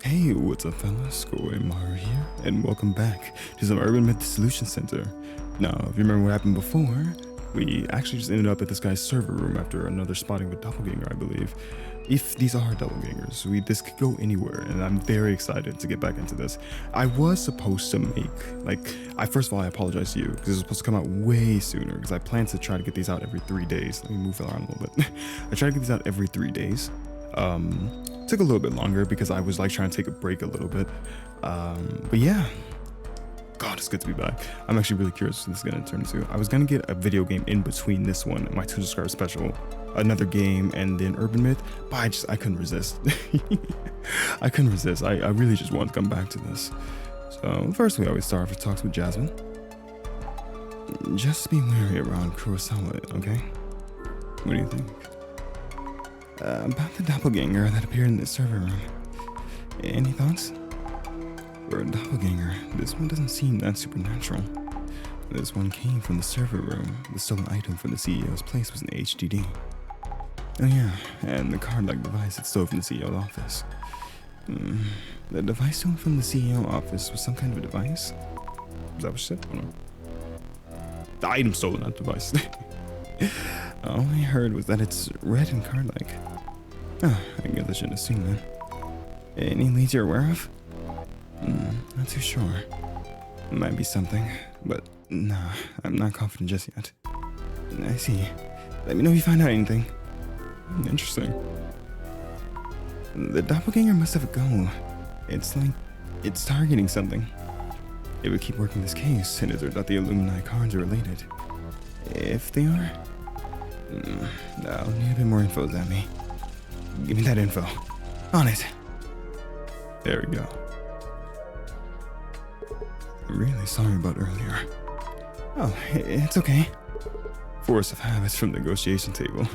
Hey, what's up fellas, Maru here, and welcome back to some Urban Myth Dissolution Center. Now, if you remember what happened before, we actually just ended up at this guy's server room after another spotting with doppelganger, I believe. If these are doppelgangers, this could go anywhere, and I'm very excited to get back into this. I was supposed to make, first of all, I apologize to you, because it was supposed to come out way sooner, because I planned to try to get these out every 3 days. Let me move around a little bit. I tried to get these out every 3 days. Took a little bit longer because I was trying to take a break a little bit. But yeah, God, it's good to be back. I'm actually really curious what this is gonna turn into. I was gonna get a video game in between this one, my 2 subscriber special, another game, and then Urban Myth, but I couldn't resist. I couldn't resist. I really just wanted to come back to this. So first, we always start off with talks with Jasmine. Just be wary around Kurosawa, okay? What do you think? About the doppelganger that appeared in the server room. Any thoughts? For a doppelganger, this one doesn't seem that supernatural. This one came from the server room. The stolen item from the CEO's place was an HDD. Oh yeah, and the card-like device it stole from the CEO's office. The device stolen from the CEO office was some kind of a device? Is that what she said? Oh, no. The item stolen, not device. All I heard was that it's red and card-like. Oh, I guess I shouldn't assume that. Any leads you're aware of? Not too sure. Might be something, but nah, I'm not confident just yet. I see. Let me know if you find out anything. Interesting. The doppelganger must have a goal. It's like it's targeting something. It would keep working this case, and is it that the Illuminati cards are related? If they are, I'll need a bit more info, Azami. Give me that info. On it. There we go. Really sorry about earlier. Oh, it's okay. Force of habits from the negotiation table.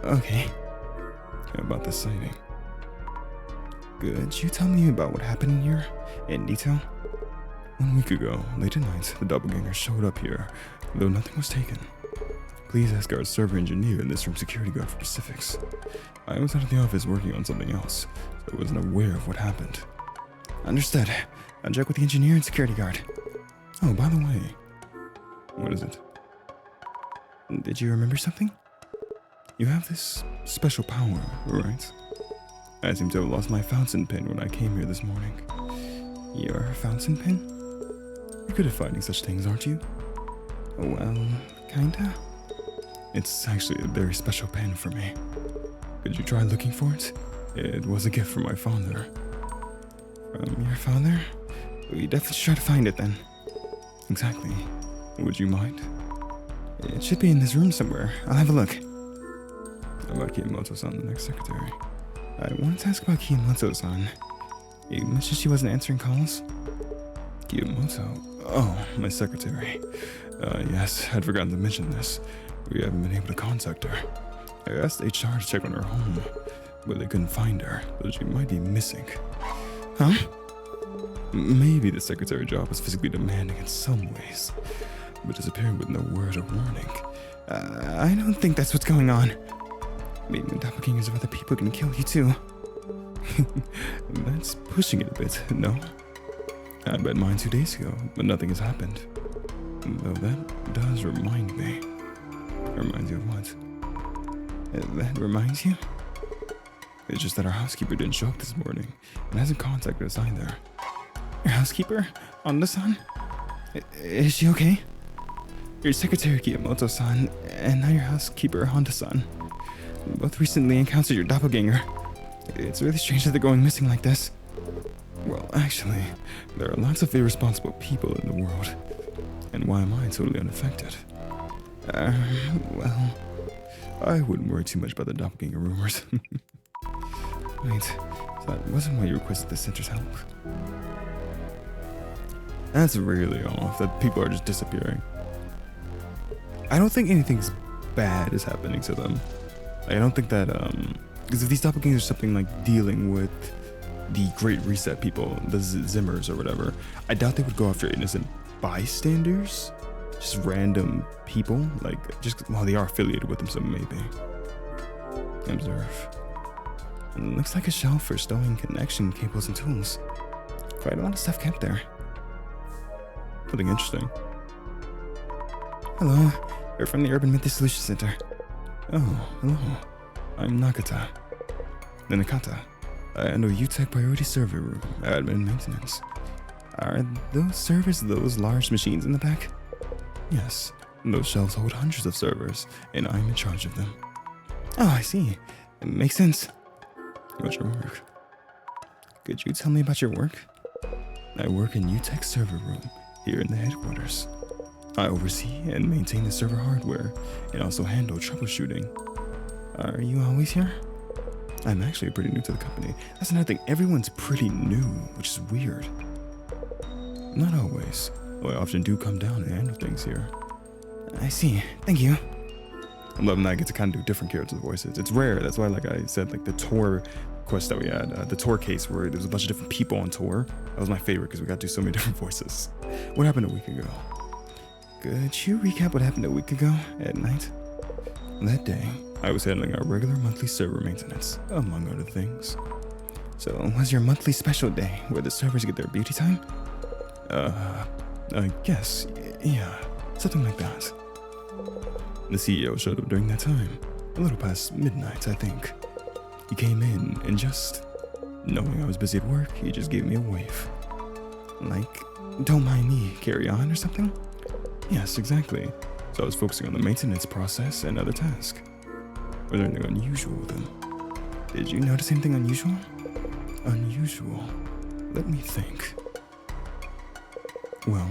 Okay. About the sighting. Could you tell me about what happened in here in detail? 1 week ago, late at night, the doppelganger showed up here, though nothing was taken. Please ask our server engineer and this room security guard for specifics. I was out of the office working on something else, so I wasn't aware of what happened. Understood. I'll check with the engineer and security guard. Oh, by the way, what is it? Did you remember something? You have this special power, right? I seem to have lost my fountain pen when I came here this morning. Your fountain pen? You're good at finding such things, aren't you? Well, kinda. It's actually a very special pen for me. Could you try looking for it? It was a gift from my father. From your father? We definitely should try to find it then. Exactly. Would you mind? It should be in this room somewhere. I'll have a look. About Kiyomoto-san, the next secretary. I wanted to ask about Kiyomoto-san. You mentioned she wasn't answering calls? Kiyomoto? Oh, my secretary. Yes, I'd forgotten to mention this. We haven't been able to contact her. I asked HR to check on her home, but they couldn't find her, so she might be missing. Huh? Maybe the secretary job is physically demanding in some ways, but disappearing with no word or warning. I don't think that's what's going on. Maybe the doppelgangers of other people can kill you too. That's pushing it a bit, no? I bet mine 2 days ago, but nothing has happened. Though that does remind me. Reminds you of what? That reminds you? It's just that our housekeeper didn't show up this morning and hasn't contacted us either. Your housekeeper? Honda-san? Is she okay? Your secretary Kiyomoto-san and now your housekeeper Honda-san both recently encountered your doppelganger. It's really strange that they're going missing like this. Well, actually, there are lots of irresponsible people in the world. And why am I totally unaffected? Well, I wouldn't worry too much about the doppelganger rumors. Wait, so that wasn't why you requested the center's help? That's really off, that people are just disappearing. I don't think anything bad is happening to them. I don't think that, because if these doppelgangers are something like dealing with the Great Reset people, the Zimmers or whatever, I doubt they would go after innocent bystanders. Just random people, well, they are affiliated with them, so maybe. Observe. And it looks like a shelf for stowing connection cables and tools. Quite a lot of stuff kept there. Something interesting. Hello, we're from the Urban Myth Dissolution Center. Oh, hello. I'm Nakata. Nakata. I handle UTech Priority Server Room, Admin Maintenance. Are those servers those large machines in the back? Yes, those shelves hold hundreds of servers, and I'm in charge of them. Oh, I see. It makes sense. What's your work? Could you tell me about your work? I work in UTech Server Room, here in the headquarters. I oversee and maintain the server hardware, and also handle troubleshooting. Are you always here? I'm actually pretty new to the company. That's another thing, everyone's pretty new, which is weird. Not always, though I often do come down and handle things here. I see, thank you. I'm loving that I get to kind of do different character voices. It's rare, that's why like I said, like the tour quest that we had, the tour case where there was a bunch of different people on tour. That was my favorite because we got to do so many different voices. What happened a week ago? Could you recap what happened a week ago at night? That day, I was handling our regular monthly server maintenance, among other things. So, was your monthly special day where the servers get their beauty time? I guess, yeah, something like that. The CEO showed up during that time, a little past midnight, I think. He came in and just, knowing I was busy at work, he just gave me a wave. Like, don't mind me, carry on or something? Yes, exactly. So I was focusing on the maintenance process and other tasks. Was there anything unusual with him? Did you notice anything unusual? Unusual? Let me think. Well,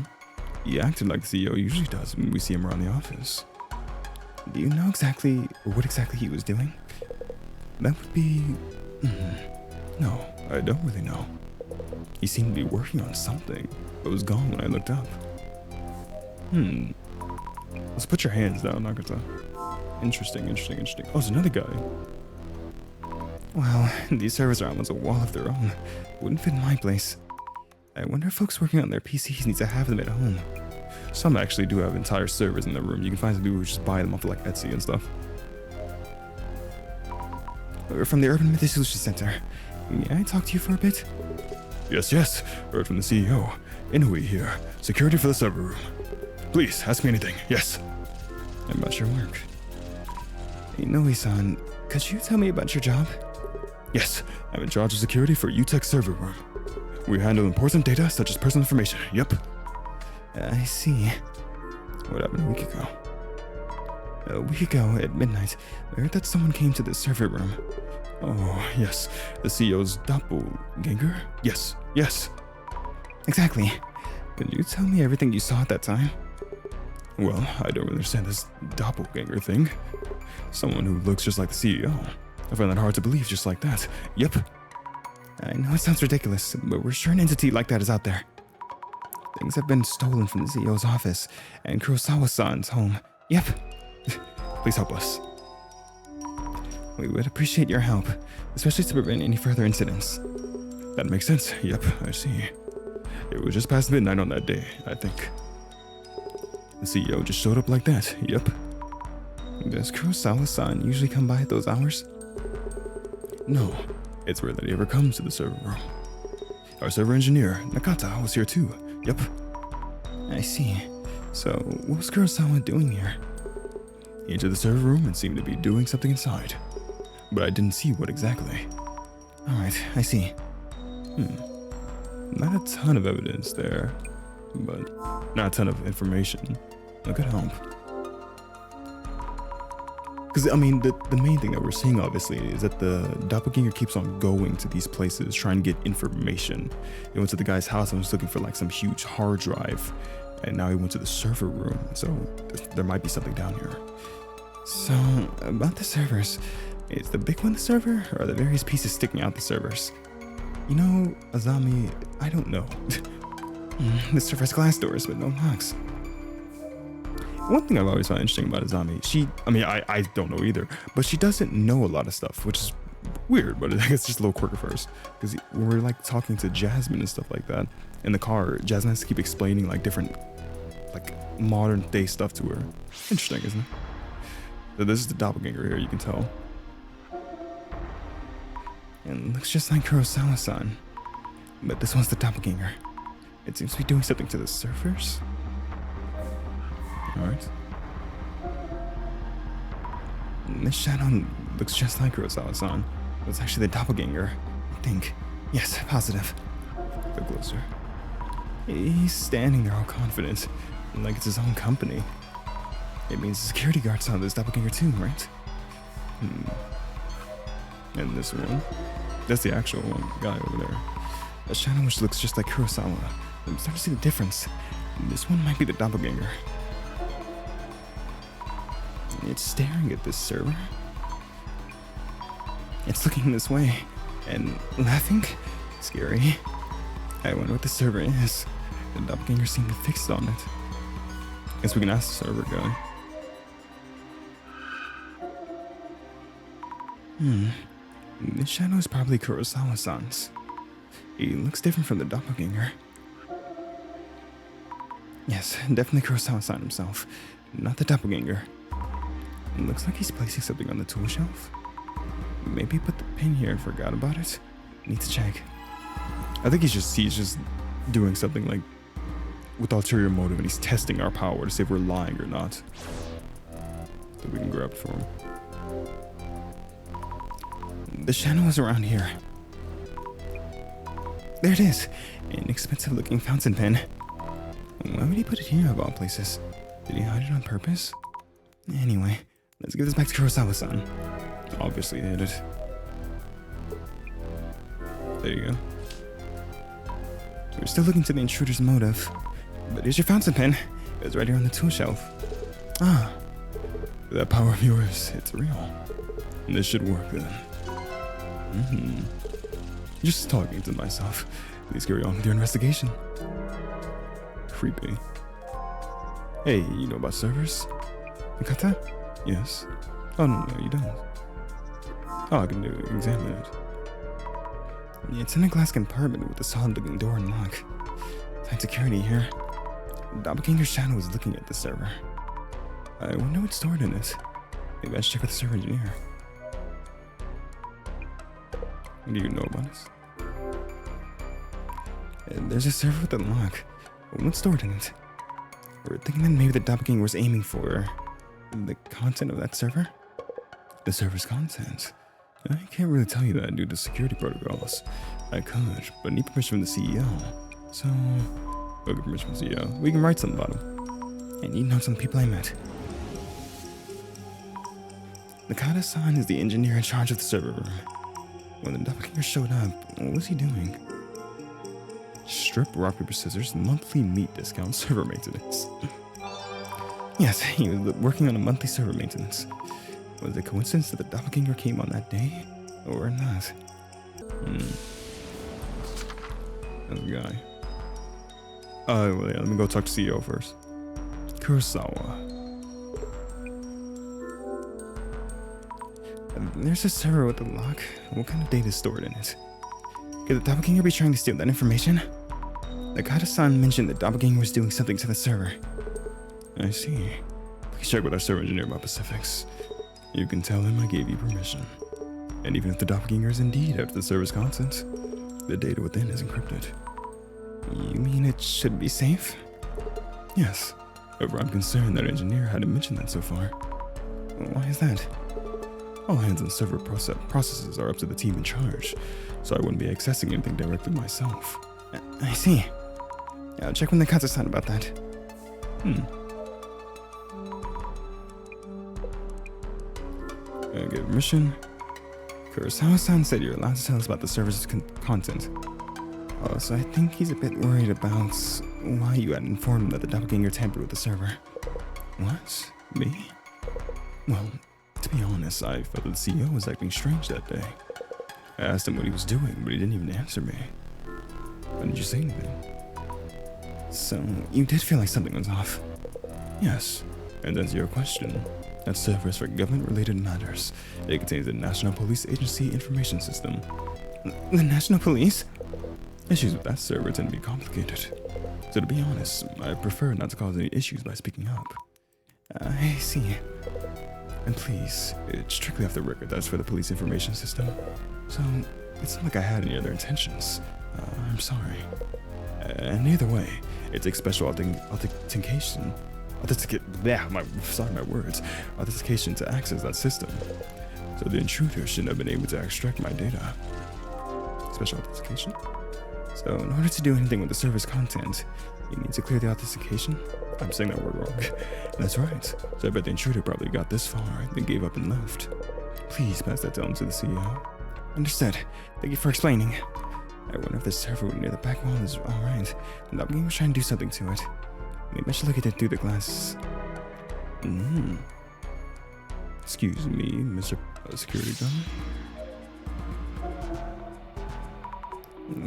he acted like the CEO usually does when we see him around the office. Do you know exactly what exactly he was doing? That would be... No, I don't really know. He seemed to be working on something, but was gone when I looked up. Let's put your hands down, Nakata. Interesting. Oh, there's another guy. Well, these servers are almost a wall of their own. Wouldn't fit in my place. I wonder if folks working on their PCs need to have them at home. Some actually do have entire servers in their room. You can find some people who just buy them off of like Etsy and stuff. We're from the Urban Myth Dissolution Center. May I talk to you for a bit? Yes. Heard from the CEO. Inoue here. Security for the server room. Please, ask me anything. Yes. About your work. Inoue-san, could you tell me about your job? Yes, I'm in charge of security for UTech server room. We handle important data such as personal information. Yep. I see. What happened a week ago? A week ago at midnight, I heard that someone came to the server room. Oh, yes. The CEO's doppelganger? Yes. Exactly. Could you tell me everything you saw at that time? Well, I don't really understand this doppelganger thing. Someone who looks just like the CEO. I find that hard to believe just like that. Yep. I know it sounds ridiculous, but we're sure an entity like that is out there. Things have been stolen from the CEO's office and Kurosawa-san's home. Yep. Please help us. We would appreciate your help, especially to prevent any further incidents. That makes sense. Yep, I see. It was just past midnight on that day, I think. The CEO just showed up like that. Yep. Does Kurosawa-san usually come by at those hours? No, it's rare that he ever comes to the server room. Our server engineer, Nakata, was here too. Yep. I see. So, what was Kurosawa doing here? He entered the server room and seemed to be doing something inside. But I didn't see what exactly. Alright, I see. Not a ton of evidence there, but not a ton of information. That could help. Because, I mean, the main thing that we're seeing, obviously, is that the doppelganger keeps on going to these places, trying to get information. He went to the guy's house and was looking for, like, some huge hard drive. And now he went to the server room, so there might be something down here. So, about the servers, is the big one the server, or are the various pieces sticking out the servers? You know, Azami, I don't know. The server has glass doors, but no locks. One thing I've always found interesting about Azami, I don't know either, but she doesn't know a lot of stuff, which is weird, but I think it's just a little quirk of hers. Because when we're like talking to Jasmine and stuff like that in the car, Jasmine has to keep explaining like different, like modern day stuff to her. Interesting, isn't it? So this is the doppelganger here, you can tell. and looks just like Kurosawa-san. But this one's the doppelganger. It seems to be doing something to the servers. Alright. This shadow looks just like Kurosawa-san. It's actually the doppelganger, I think. Yes, positive. Go closer. He's standing there all confident, like it's his own company. It means the security guard saw this doppelganger too, right? And this one? That's the actual one, guy over there. A shadow which looks just like Kurosawa. I'm starting to see the difference. This one might be the doppelganger. It's staring at this server. It's looking this way and laughing. Scary. I wonder what the server is. The doppelganger seemed fixed on it. Guess we can ask the server guy. This shadow is probably Kurosawa-san's. He looks different from the doppelganger. Yes, definitely Kurosawa-san himself, not the doppelganger. It looks like he's placing something on the tool shelf. Maybe he put the pin here and forgot about it. Need to check. I think he's just doing something like with ulterior motive, and he's testing our power to see if we're lying or not. So we can grab it for him. The shadow is around here. There it is, an expensive looking fountain pen. Why would he put it here of all places? Did he hide it on purpose? Anyway, let's give this back to Kurosawa-san. Obviously he hid it. There you go. We're still looking to the intruder's motive. But here's your fountain pen. It's right here on the tool shelf. Ah, that power of yours, it's real. This should work then. Just talking to myself. Please carry on with your investigation. Creepy. Hey, you know about servers? Nakata? Yes. Oh, no, you don't. Oh, I can examine it. It's in a glass compartment with a solid-looking door and lock. Tight security here. Doppelganger's shadow is looking at the server. I wonder what's stored in it. Maybe I should check with the server engineer. What do you know about this? There's a server with a lock. What's stored in it? We're thinking that maybe the doppelganger was aiming for the content of that server? The server's content? I can't really tell you that due to security protocols. I could, but I need permission from the CEO. So, we'll get permission from the CEO. We can write something about him. And you know some people I met. Nakata-san is the engineer in charge of the server room. When the doppelganger showed up, what was he doing? Strip, rock, paper, scissors, monthly meat discount, server maintenance. Yes, he was working on a monthly server maintenance. Was it a coincidence that the doppelganger came on that day? Or not? That's the guy. Well, yeah, let me go talk to CEO first. Kurosawa. There's a server with a lock. What kind of data is stored in it? Could the doppelganger be trying to steal that information? Nakata-san mentioned that doppelganger was doing something to the server. I see. Please check with our server engineer about specifics. You can tell him I gave you permission. And even if the doppelganger is indeed after the server's content, the data within is encrypted. You mean it should be safe? Yes. However, I'm concerned that our engineer hadn't mentioned that so far. Why is that? All hands on server processes are up to the team in charge, so I wouldn't be accessing anything directly myself. I see. I'll check with Nakata-san about that. Get permission. Kurosawa-san said you're allowed to tell us about the server's content. So I think he's a bit worried about why you had informed him that the doppelganger tampered with the server. What? Me? Well, to be honest, I felt that the CEO was acting strange that day. I asked him what he was doing, but he didn't even answer me. Why didn't you say anything? So, you did feel like something was off? Yes. And that's your question. That server is for government-related matters. It contains the National Police Agency Information System. The National Police? Issues with that server tend to be complicated. So to be honest, I prefer not to cause any issues by speaking up. I see. And please, it's strictly off the record that's for the police information system. So, It's not like I had any other intentions. I'm sorry. And either way, it takes special authentication. My words. Authentication to access that system. So the intruder shouldn't have been able to extract my data. Special authentication? So in order to do anything with the server's content, you need to clear the authentication? I'm saying that word wrong. That's right. So I bet the intruder probably got this far, then gave up and left. Please pass that down to the CEO. Understood. Thank you for explaining. I wonder if the server near the back wall is alright. The doppelganger was trying to do something to it. Maybe I should look at it through the glasses. Excuse me, Mr. Security Guard.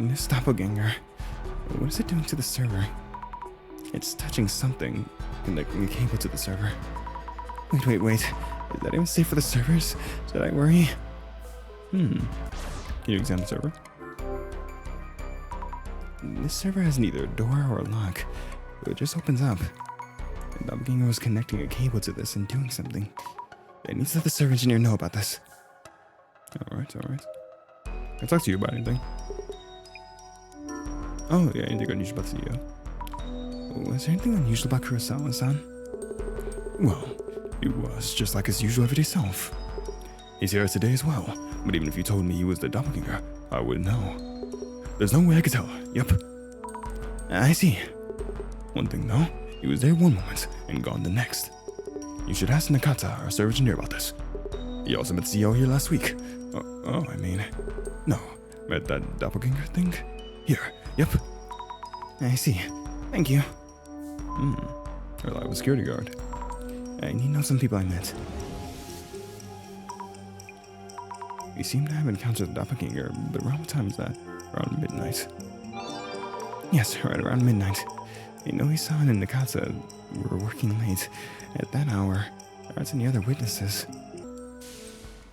This doppelganger, what is it doing to the server? It's touching something, connecting the cable to the server. Wait. Is that even safe for the servers? Should I worry? Can you examine the server? This server has neither a door or a lock. It just opens up. The doppelganger was connecting a cable to this and doing something. I need to let the server engineer know about this. Alright. Can I talk to you about anything? Oh, yeah, anything unusual about the CEO? Was there anything unusual about Kurosawa-san? Well, it was just like his usual everyday self. He's here today as well, but even if you told me he was the doppelganger, I wouldn't know. There's no way I could tell. Yep. I see. One thing though, he was there one moment and gone the next. You should ask Nakata, our server engineer, about this. He also met the CEO here last week. No, met that doppelganger thing? Here, yep. I see. Thank you. Reliable security guard. I need to know some people I met. We seem to have encountered the doppelganger, but around what time is that? Around midnight. Yes, right around midnight. I know he saw it in Nakata. We were working late. At that hour, there aren't any other witnesses.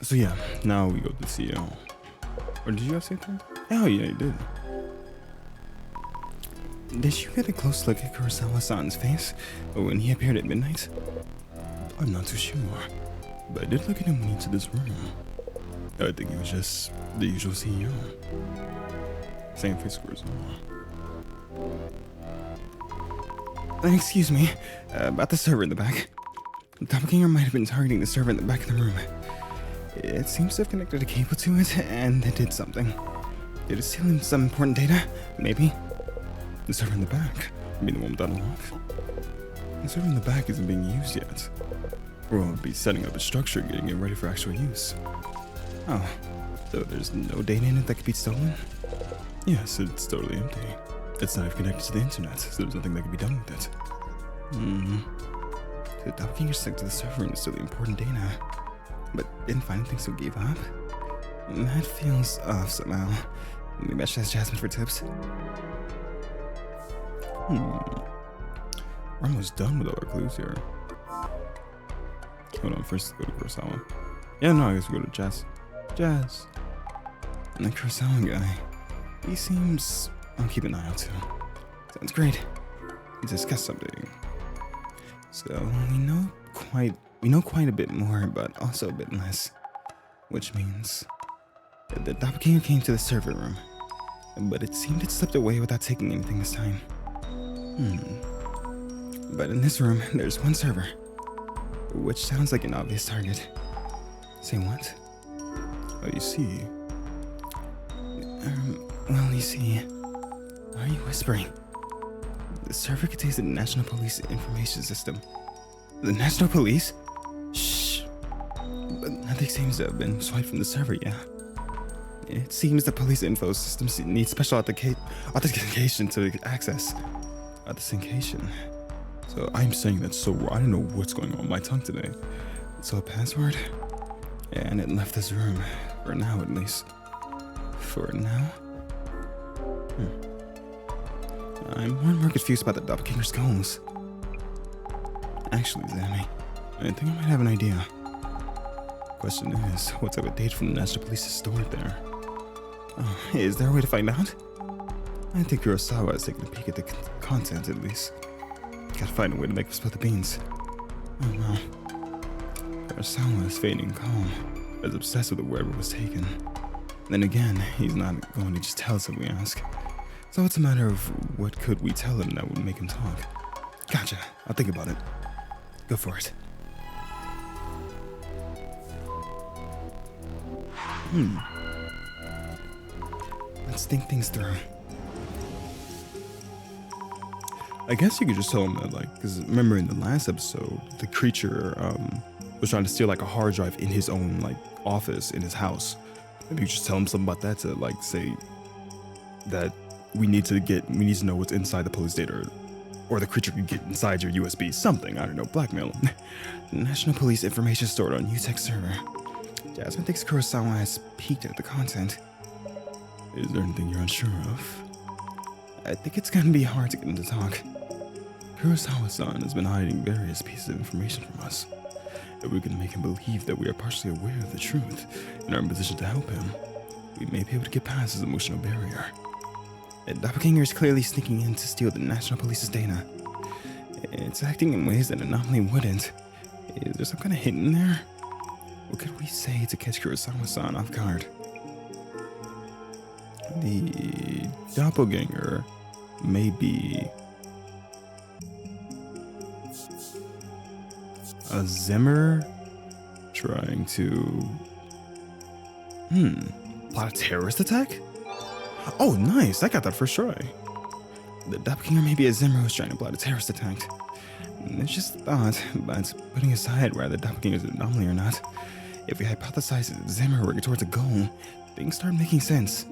So yeah, now we go to the CEO. Or did you have something? Oh yeah, you did. Did you get a close look at Kurosawa-san's face when he appeared at midnight? I'm not too sure, but I did look at him when he entered this room. I think he was just the usual CEO. Same face Kurosawa. Excuse me, about the server in the back. The doppelganger might have been targeting the server in the back of the room. It seems to have connected a cable to it, and it did something. Did it steal in some important data? Maybe. The server in the back. I mean the one without a lock. The server in the back isn't being used yet. Or we'll be setting up a structure, getting it ready for actual use. Oh, so there's no data in it that could be stolen? Yes, it's totally empty. It's not even connected to the internet, so there's nothing that can be done with it. The doppelganger stuck to the server and stole the important data, but didn't find anything, so gave up? That feels off somehow. Maybe I should ask Jasmine for tips. We're almost done with all our clues here. Hold on, first go to Kurosawa. Yeah, no, I guess we go to Jazz. And the Kurosawa guy. He seems... I'll keep an eye out too. Sounds great. We discussed something. So we know quite a bit more, but also a bit less. Which means that the doppelganger came to the server room, but it seemed it slipped away without taking anything this time. But in this room, there's one server, which sounds like an obvious target. Say what? Oh, you see. Well, you see. Why are you whispering? The server contains the National Police Information System. The National Police? Shh. But nothing seems to have been swiped from the server, yeah. It seems the police info system needs special authentication to access. Authentication. So I'm saying that so I don't know what's going on with my tongue today. So a password? And it left this room. For now, at least. For now? I'm more and more confused about the doppelganger's goals. Actually, Azami, I think I might have an idea. Question is, what type of data from the National Police is stored there? Oh, is there a way to find out? I think Kurosawa is taking a peek at the content, at least. Gotta find a way to make him spill the beans. Oh well. Kurosawa is feigning calm, as obsessed with wherever it was taken. Then again, he's not going to just tell us if we ask. So it's a matter of what could we tell him that would make him talk. Gotcha. I'll think about it. Go for it. Let's think things through. I guess you could just tell him that, like, because remember in the last episode, the creature was trying to steal like a hard drive in his own like office in his house. Maybe you just tell him something about that to like say that we need to know what's inside the police data, or the creature could get inside your USB, something, I don't know, blackmail. National Police information stored on UTech server. Jasmine thinks Kurosawa has peeked at the content. Is there anything you're unsure of? I think it's gonna be hard to get him to talk. Kurosawa-san has been hiding various pieces of information from us. If we can make him believe that we are partially aware of the truth and are in position to help him, we may be able to get past his emotional barrier. A doppelganger is clearly sneaking in to steal the National Police's data. It's acting in ways that Anomaly wouldn't. Is there some kind of hint in there? What could we say to catch Kurosawa-san off guard? The doppelganger may be a Zimmer trying to plot a terrorist attack? Oh, nice. I got that first try. The doppelganger may be a Zimmer who's trying to plot a terrorist attack. It's just a thought, but putting aside whether the doppelganger is an anomaly or not, if we hypothesize that Zimmer working towards a goal, things start making sense.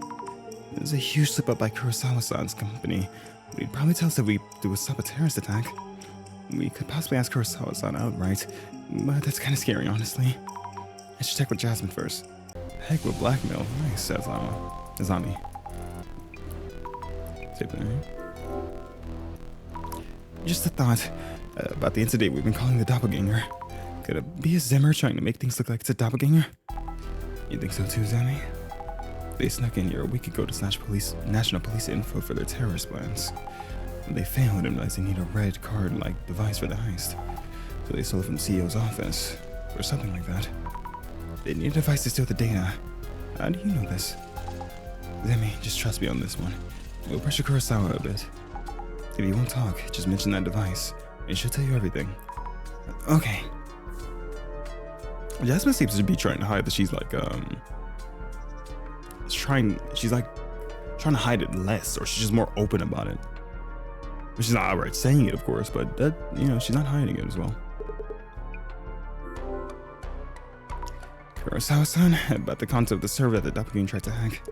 There's a huge slip up by Kurosawa-san's company. He'd probably tell us if we do a stop a terrorist attack. We could possibly ask Kurosawa-san outright, but that's kind of scary, honestly. I should check with Jasmine first. Heck with blackmail. Nice, Azami. Save the name. Just a thought about the incident we've been calling the doppelganger. Could it be a Zimmer trying to make things look like it's a doppelganger? You think so too, Zami? They snuck in here a week ago to snatch National Police info for their terrorist plans. They failed and realized they need a red card-like device for the heist. So they stole it from the CEO's office, or something like that. They need a device to steal the data. How do you know this? Zami, just trust me on this one. We'll pressure Kurosawa a bit. If he won't talk, just mention that device, and she'll tell you everything. Okay. Jasmine seems to be trying to hide that she's like, she's like trying to hide it less, or she's just more open about it. She's not outright saying it, of course, but that, she's not hiding it as well. Kurosawa-san, about the concept of the server that the doppelganger tried to hack.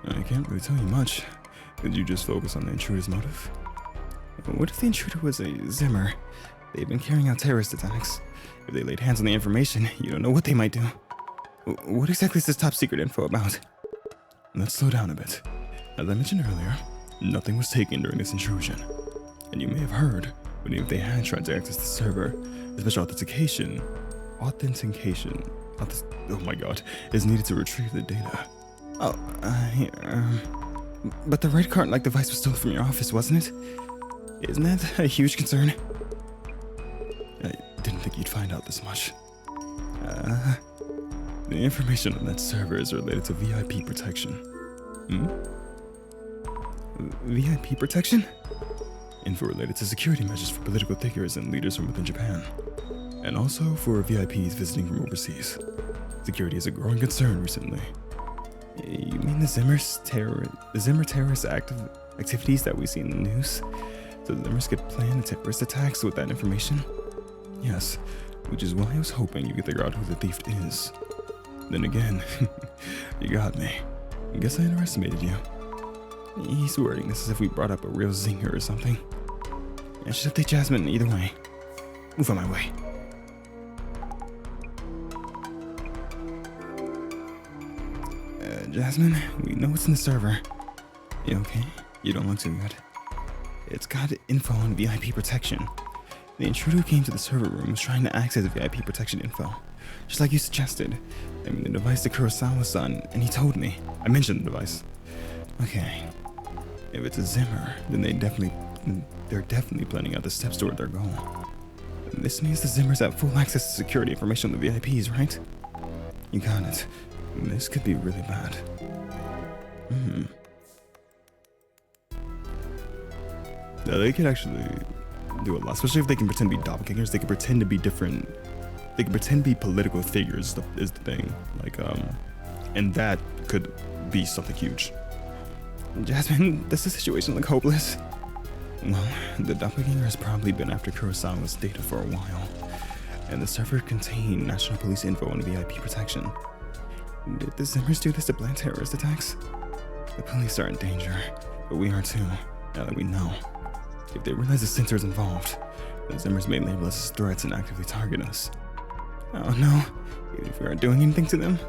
I can't really tell you much. Could you just focus on the intruder's motive? What if the intruder was a Zimmer? They've been carrying out terrorist attacks. If they laid hands on the information, you don't know what they might do. What exactly is this top secret info about? Let's slow down a bit. As I mentioned earlier, nothing was taken during this intrusion. And you may have heard, but even if they had tried to access the server, a special authentication, oh my god, is needed to retrieve the data. Oh, but the red card-like device was stolen from your office, wasn't it? Isn't that a huge concern? I didn't think you'd find out this much. The information on that server is related to VIP protection. VIP protection? Info related to security measures for political figures and leaders from within Japan. And also for VIPs visiting from overseas. Security is a growing concern recently. You mean the Zimmer terrorist activities that we see in the news? So the Zimmers could plan terrorist attacks with that information? Yes, which is why I was hoping you could figure out who the thief is. Then again, you got me. I guess I underestimated you. He's wording this as if we brought up a real zinger or something. I should update Jasmine either way. Move on my way. Jasmine, we know what's in the server. You okay? You don't look too good. It's got info on VIP protection. The intruder who came to the server room was trying to access VIP protection info. Just like you suggested. I mean, the device to Kurosawa-san, and he told me. I mentioned the device. Okay. If it's a Zimmer, then they're definitely planning out the steps toward their goal. This means the Zimmers have full access to security information on the VIPs, right? You got it. This could be really bad. Now, they could actually do a lot, especially if they can pretend to be doppelgangers. They could pretend to be different. They could pretend to be political figures, is the thing. Like, and that could be something huge. Jasmine, does the situation look hopeless? Well, the doppelganger has probably been after Kurosawa's data for a while, and the server contained National Police info and VIP protection. Did the Zimmers do this to plan terrorist attacks? The police are in danger, but we are too, now that we know. If they realize the censor is involved, the Zimmers may label us as threats and actively target us. Oh no, even if we aren't doing anything to them?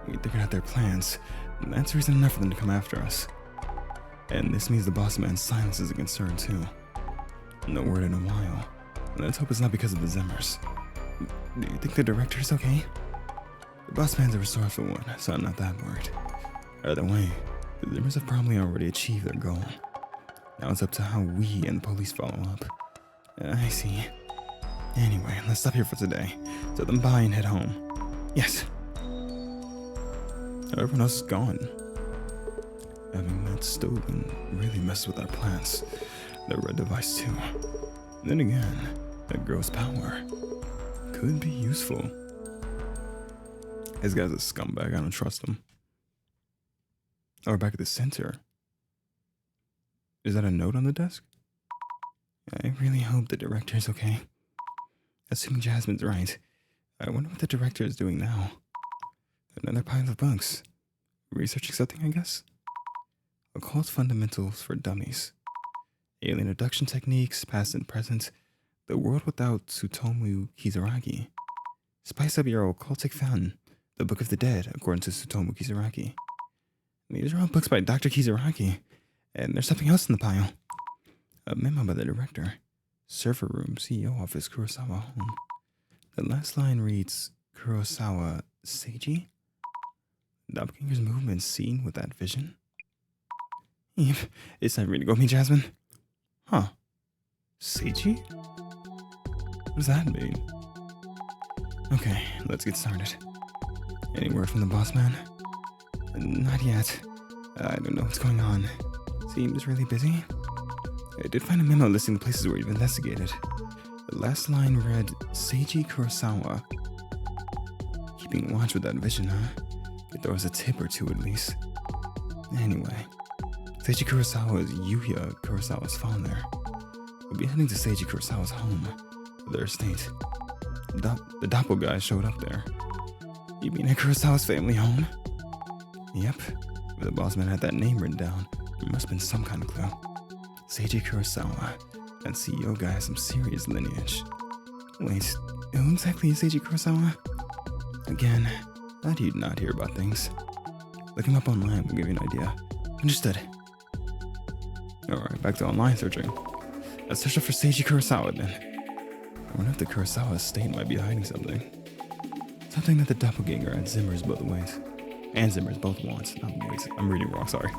We figured out their plans, and that's reason enough for them to come after us. And this means the boss man's silence is a concern too. No word in a while. Let's hope it's not because of the Zimmers. Do you think the director's okay? The boss man's a resourceful one, so I'm not that worried. Either way, the Zimmers have probably already achieved their goal. Now it's up to how we and the police follow up. I see. Anyway, let's stop here for today. Tell them bye and head home. Yes. Everyone else is gone. Having that stolen really messed with our plans. The red device too. Then again, that girl's power could be useful. This guy's a scumbag, I don't trust him. Oh, we're back at the center. Is that a note on the desk? I really hope the director is okay. Assuming Jasmine's right, I wonder what the director is doing now. Another pile of books. Researching something, I guess? Occult fundamentals for dummies. Alien abduction techniques, past and present. The world without Tsutomu Kizaragi. Spice up your occultic fun. The Book of the Dead, according to Tsutomu Kizaragi. These are all books by Dr. Kizaragi. And there's something else in the pile. A memo by the director. Server room, CEO office, Kurosawa home. The last line reads, Kurosawa Seiji? Doppelganger's movement seen with that vision? Eve, it's time for me to go meet Jasmine. Huh. Seiji? What does that mean? Okay, let's get started. Any word from the boss man? Not yet. I don't know what's going on. Seems really busy. I did find a memo listing the places where you've investigated. The last line read, Seiji Kurosawa. Keeping watch with that vision, huh? Could throw us a tip or two at least. Anyway, Seiji Kurosawa is Yuya Kurosawa's father. We'll be heading to Seiji Kurosawa's home, their estate. The doppelganger showed up there. You mean at Kurosawa's family home? Yep. If the boss man had that name written down, there must have been some kind of clue. Seiji Kurosawa. That CEO guy has some serious lineage. Wait, who exactly is Seiji Kurosawa? Again, how do you not hear about things? Look him up online will give you an idea. Understood. Alright, back to online searching. Let's search for Seiji Kurosawa then. I wonder if the Kurosawa estate might be hiding something. Something that the doppelganger and Zimmers both ways. And Zimmers both want. Not ways. I'm reading wrong, sorry.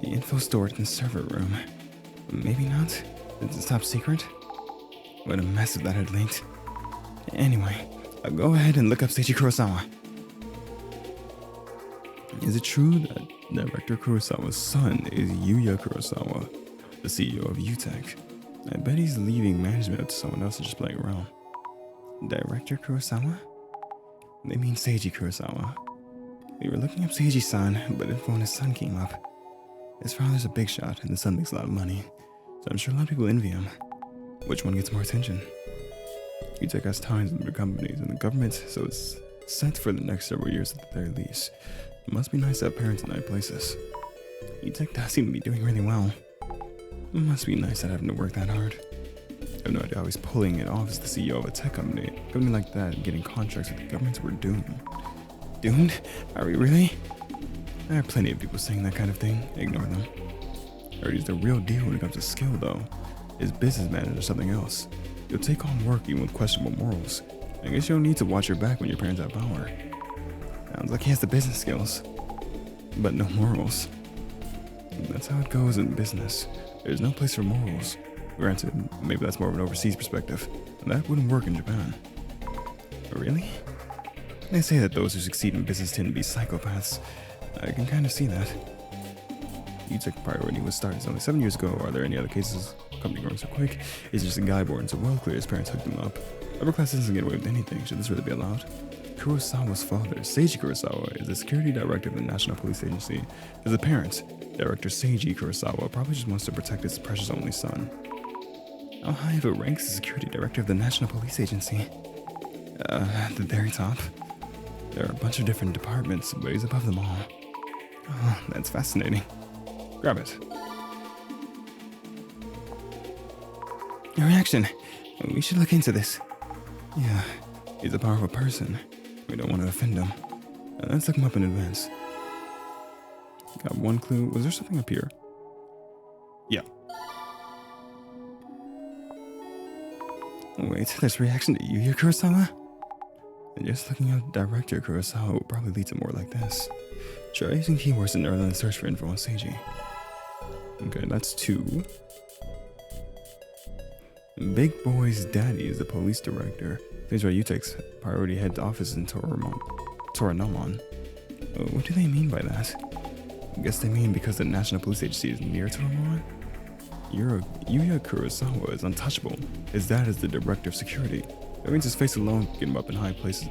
The info stored in the server room. Maybe not? It's a top secret? What a mess if that had leaked. Anyway, I'll go ahead and look up Seiji Kurosawa. Is it true that Director Kurosawa's son is Yuya Kurosawa, the CEO of UTech? I bet he's leaving management up to someone else and just playing around. Director Kurosawa? They mean Seiji Kurosawa. We were looking up Seiji's son, but info on his son came up. His father's a big shot, and the son makes a lot of money, so I'm sure a lot of people envy him. Which one gets more attention? UTech has ties with big companies and the government, so it's set for the next several years at the very least. It must be nice to have parents in high places. UTech does seem to be doing really well. It must be nice not having to work that hard. I have no idea how he's pulling it off as the CEO of a tech company. A company like that and getting contracts with the governments we're doomed. Doomed? Are we really? There are plenty of people saying that kind of thing. Ignore them. I heard he's the real deal when it comes to skill though. His business manager or something else. You'll take on work even with questionable morals. I guess you don't need to watch your back when your parents have power. Sounds like he has the business skills, but no morals. That's how it goes in business. There's no place for morals. Granted, maybe that's more of an overseas perspective, and that wouldn't work in Japan. Really? They say that those who succeed in business tend to be psychopaths. I can kind of see that. UTech priority was started only 7 years ago. Are there any other cases? Company growing so quick? Is just a guy born so well clear his parents hooked him up? Upper class doesn't get away with anything. Should this really be allowed? Kurosawa's father, Seiji Kurosawa, is the security director of the National Police Agency. As a parent, Director Seiji Kurosawa probably just wants to protect his precious only son. How high of a rank is the security director of the National Police Agency? At the very top. There are a bunch of different departments, but he's above them all. Oh, that's fascinating. Grab it. Your reaction. We should look into this. Yeah, he's a powerful person. We don't want to offend him. Let's look him up in advance. Got one clue. Was there something up here? Yeah. Wait, there's reaction to Yuya Kurosawa? And just looking up Director Kurosawa will probably lead to more like this. Try using keywords in early search for info on Seiji. Okay, that's 2. Big Boy's daddy is the police director. Things are UTech's priority head office in Toranomon. What do they mean by that? I guess they mean because the National Police Agency is near Toranomon? Yuya Kurosawa is untouchable. His dad is the director of security. That means his face alone can get him up in high places,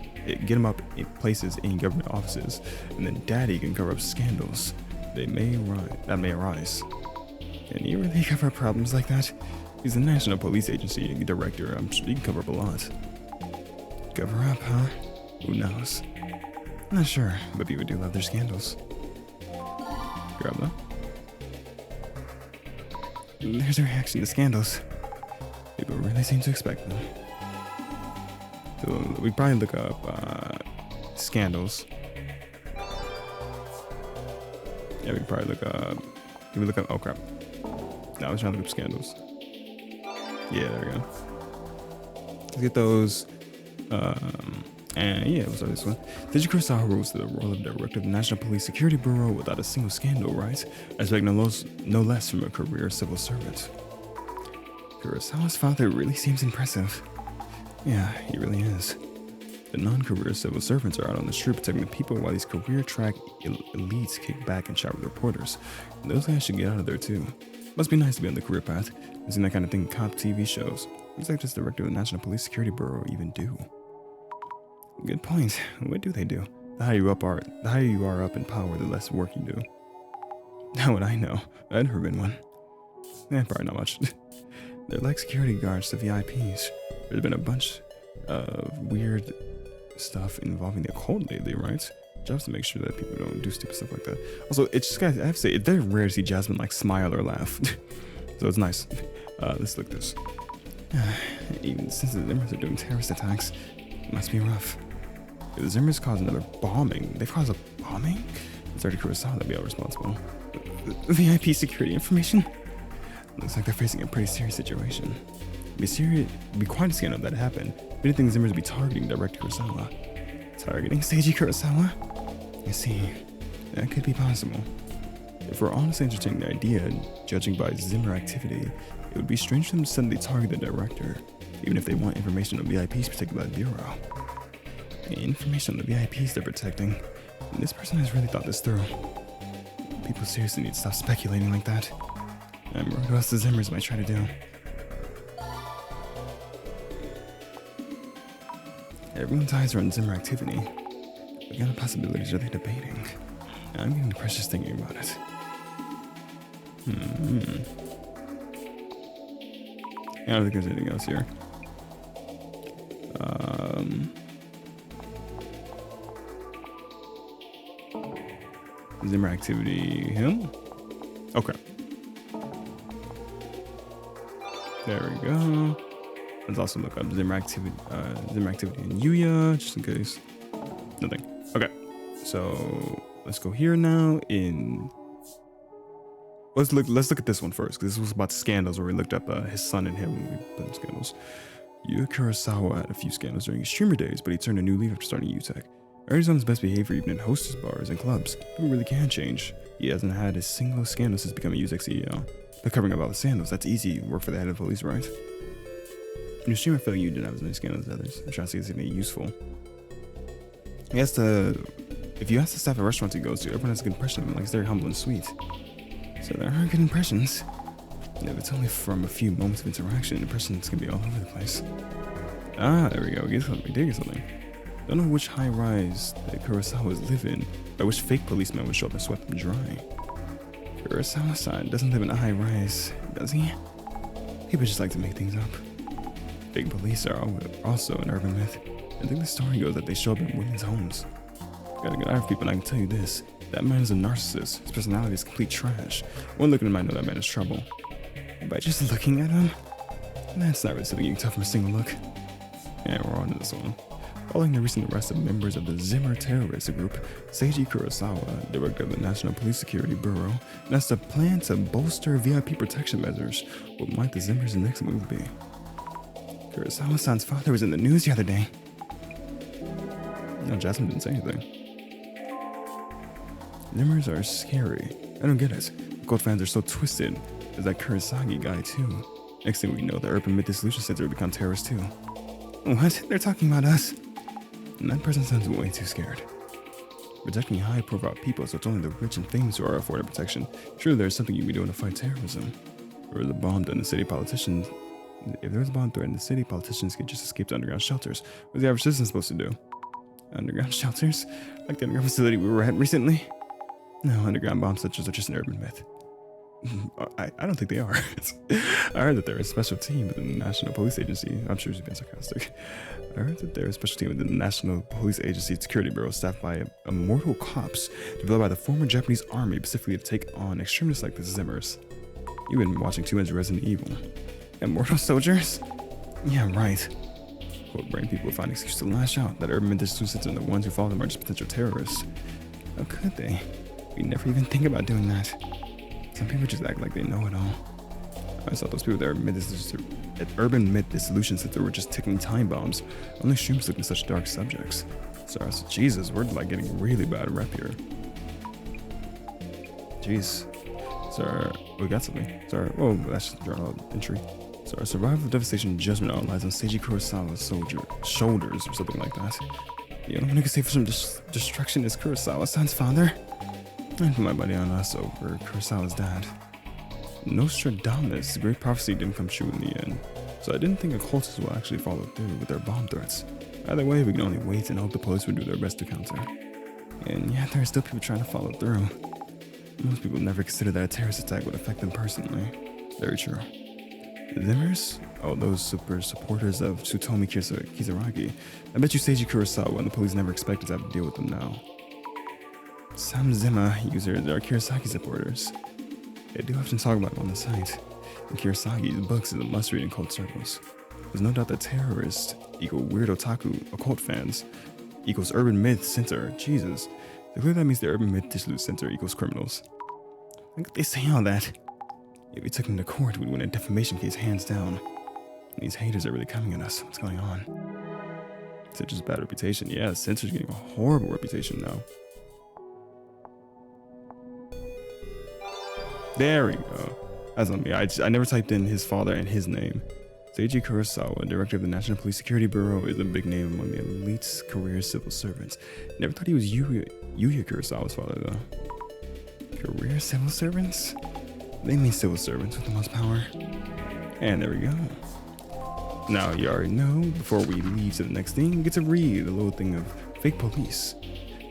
in government offices, and then daddy can cover up scandals that may arise. Can he really cover up problems like that? He's the National Police Agency director. I'm sure he can cover up a lot. Cover up, huh? Who knows? Not sure, but people do love their scandals. Grab that. There's a reaction to scandals. People really seem to expect them. So we probably look up scandals. Yeah, we probably look up. Can we look up? Oh crap! No, I was trying to look up scandals. Yeah, there we go. Let's get those. And yeah, we'll start this one. Seiji Kurosawa rose to the role of director of the National Police Security Bureau without a single scandal, right? I expect no less from a career civil servant. Kurosawa's father really seems impressive. Yeah, he really is. The non-career civil servants are out on the street protecting the people while these career track elites kick back and chat with reporters. And those guys should get out of there too. Must be nice to be on the career path. I've seen that kind of thing in cop TV shows. What's like this director of the National Police Security Bureau even do? Good point. What do they do? The higher you are up in power, the less work you do. How would I know? I've never been one. Probably not much. They're like security guards to VIPs. There's been a bunch of weird stuff involving the occult lately, right? Jobs to make sure that people don't do stupid stuff like that. Also, it's just, guys, I have to say, it's very rare to see Jasmine like smile or laugh. So it's nice. Let's look at this. Even since the Zimmers are doing terrorist attacks, it must be rough. If the Zimmers cause another bombing, they've caused a bombing? It's already Kurosawa that'd be all responsible. VIP security information? Looks like they're facing a pretty serious situation. It'd be quite a scandal if that happened. If anything, Zimmers would be targeting Director Kurosawa. Targeting Seiji Kurosawa? I see. That could be possible. If we're honestly entertaining the idea, judging by Zimmer activity, it would be strange for them to suddenly target the director, even if they want information on VIPs protected by the Bureau. Information on the VIPs they're protecting. And this person has really thought this through. People seriously need to stop speculating like that. I'm worried what else the Zimmers might try to do. Everyone's eyes are on Zimmer activity. What kind of possibilities are they debating? I'm getting depressed just thinking about it. I don't think there's anything else here. Zimmer activity, him? Okay. There we go. Let's also look up Zimmer activity in Yuya, just in case. Nothing. Okay. So let's go here now in. Let's look at this one first, because this was about scandals where we looked up his son and him when we put in scandals. Yuya Kurosawa had a few scandals during his streamer days, but he turned a new leaf after starting UTech. He's on his best behavior even in hostess bars and clubs. People really can change. He hasn't had a single scandal since becoming UTech CEO. But covering up all the scandals, that's easy work for the head of the police, right? In your stream, I feel like you didn't have as many scandals as others. I'm trying to see if it's anything useful. If you ask the staff at restaurants he goes to, everyone has a good impression of him, like he's very humble and sweet. So there are good impressions. And if it's only from a few moments of interaction, impressions can be all over the place. Ah, there we go. We did something. Don't know which high-rise that Kurosawas live in, by which fake policeman would show up and sweep them dry. Kurosawa-san doesn't live in a high-rise, does he? People just like to make things up. Fake police are also an urban myth. I think the story goes that they show up in women's homes. Got a good eye for people, and I can tell you this. That man is a narcissist. His personality is complete trash. One look at him might know that man is trouble. By just looking at him, that's not really something you can tell from a single look. Yeah, we're on to this one. Following the recent arrest of members of the Zimmer terrorist group, Seiji Kurosawa, director of the National Police Security Bureau, announced a plan to bolster VIP protection measures. What might the Zimmers' next move be? Kurosawa-san's father was in the news the other day. No, Jasmine didn't say anything. Zimmers are scary. I don't get it. Cult fans are so twisted. There's that Kurosagi guy too. Next thing we know, the Urban Myth Dissolution Center will become terrorists too. What? They're talking about us? And that person sounds way too scared. Protecting high-profile people, so it's only the rich and famous who are afforded protection. Surely there's something you can be doing to fight terrorism. Or the bomb done in the city, politicians. If there was a bomb threat in the city, politicians could just escape to underground shelters. What's the average citizen supposed to do? Underground shelters? Like the underground facility we were at recently? No, underground bomb centers are just an urban myth. I don't think they are. I heard that they're a special team within the National Police Agency. I'm sure she's being sarcastic. I heard that they're a special team within the National Police Agency Security Bureau staffed by immortal cops developed by the former Japanese army specifically to take on extremists like the Zimmers. You've been watching too much Resident Evil. Immortal soldiers? Yeah, right. Quote, brain people find an excuse to lash out that urban mythicists and the ones who follow them are just potential terrorists. How could they? We never even think about doing that. Some people just act like they know it all. I thought those people that at Urban Myth Dissolution Center were just ticking time bombs. Only streams look at such dark subjects. Sorry, so Jesus, we're like getting really bad rep here. Jeez. Sorry, we got something. Sorry, oh, that's just a journal entry. Sorry, survival of devastation judgment all lies on Seiji Kurosawa's shoulders or something like that. The only one who can save us from destruction is Kurosawa-san's father. And put my money on us over Kurosawa's dad. Nostradamus' great prophecy didn't come true in the end, so I didn't think occultists will actually follow through with their bomb threats. Either way, we can only wait and hope the police will do their best to counter. And yet, there are still people trying to follow through. Most people never consider that a terrorist attack would affect them personally. Very true. The Zimmers? Oh, those super supporters of Tsutomu Kisaragi. I bet you Seiji Kurosawa and the police never expected to have to deal with them now. Some Zimmer users are Kurosaki supporters. They do often talk about him on the site. And Kurosagi's books is a must-read in cult circles. There's no doubt that terrorists equal weird otaku occult fans equals urban myth center. Jesus. So clearly that means the urban myth Dissolution Center equals criminals. How could they say all that? If we took them to court, we'd win a defamation case hands down. And these haters are really coming at us. What's going on? Center's bad reputation. Yeah, Center's getting a horrible reputation now. There we go. That's on me. I never typed in his father and his name. Seiji Kurosawa, director of the National Police Security Bureau, is a big name among the elite's career civil servants. Never thought he was Yuya Kurosawa's father, though. Career civil servants? They mean civil servants with the most power. And there we go. Now, you already know, before we leave to the next thing, we get to read the little thing of fake police.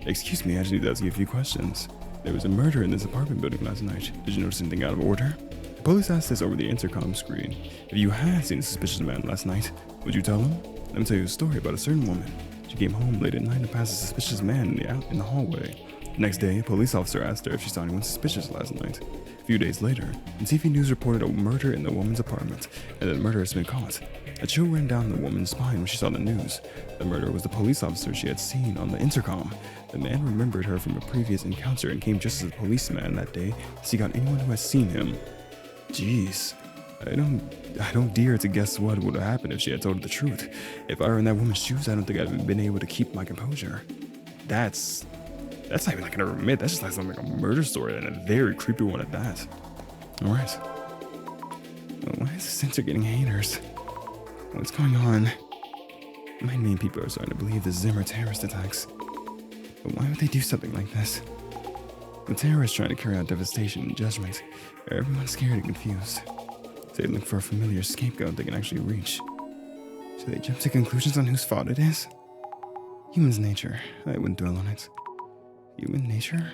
Excuse me, I just need to ask you a few questions. There was a murder in this apartment building last night. Did you notice anything out of order? The police asked this over the intercom screen. If you had seen a suspicious man last night, would you tell him? Let me tell you a story about a certain woman. She came home late at night and passed a suspicious man in the hallway. The next day, a police officer asked her if she saw anyone suspicious last night. A few days later, TV News reported a murder in the woman's apartment, and the murderer has been caught. A chill ran down the woman's spine when she saw the news. The murderer was the police officer she had seen on the intercom. The man remembered her from a previous encounter and came just as a policeman that day to seek out anyone who has seen him. Jeez. I don't dare to guess what would have happened if she had told the truth. If I were in that woman's shoes, I don't think I'd have been able to keep my composure. That's not even like an urban myth. That's just like something like a murder story, and a very creepy one at that. Alright. Why is the center getting haters? What's going on? My main people are starting to believe the Zimmer terrorist attacks. But why would they do something like this? The terrorists trying to carry out devastation and judgment. Everyone's scared and confused. They look for a familiar scapegoat they can actually reach. Should they jump to conclusions on whose fault it is? Human's nature. I wouldn't dwell on it. Human nature?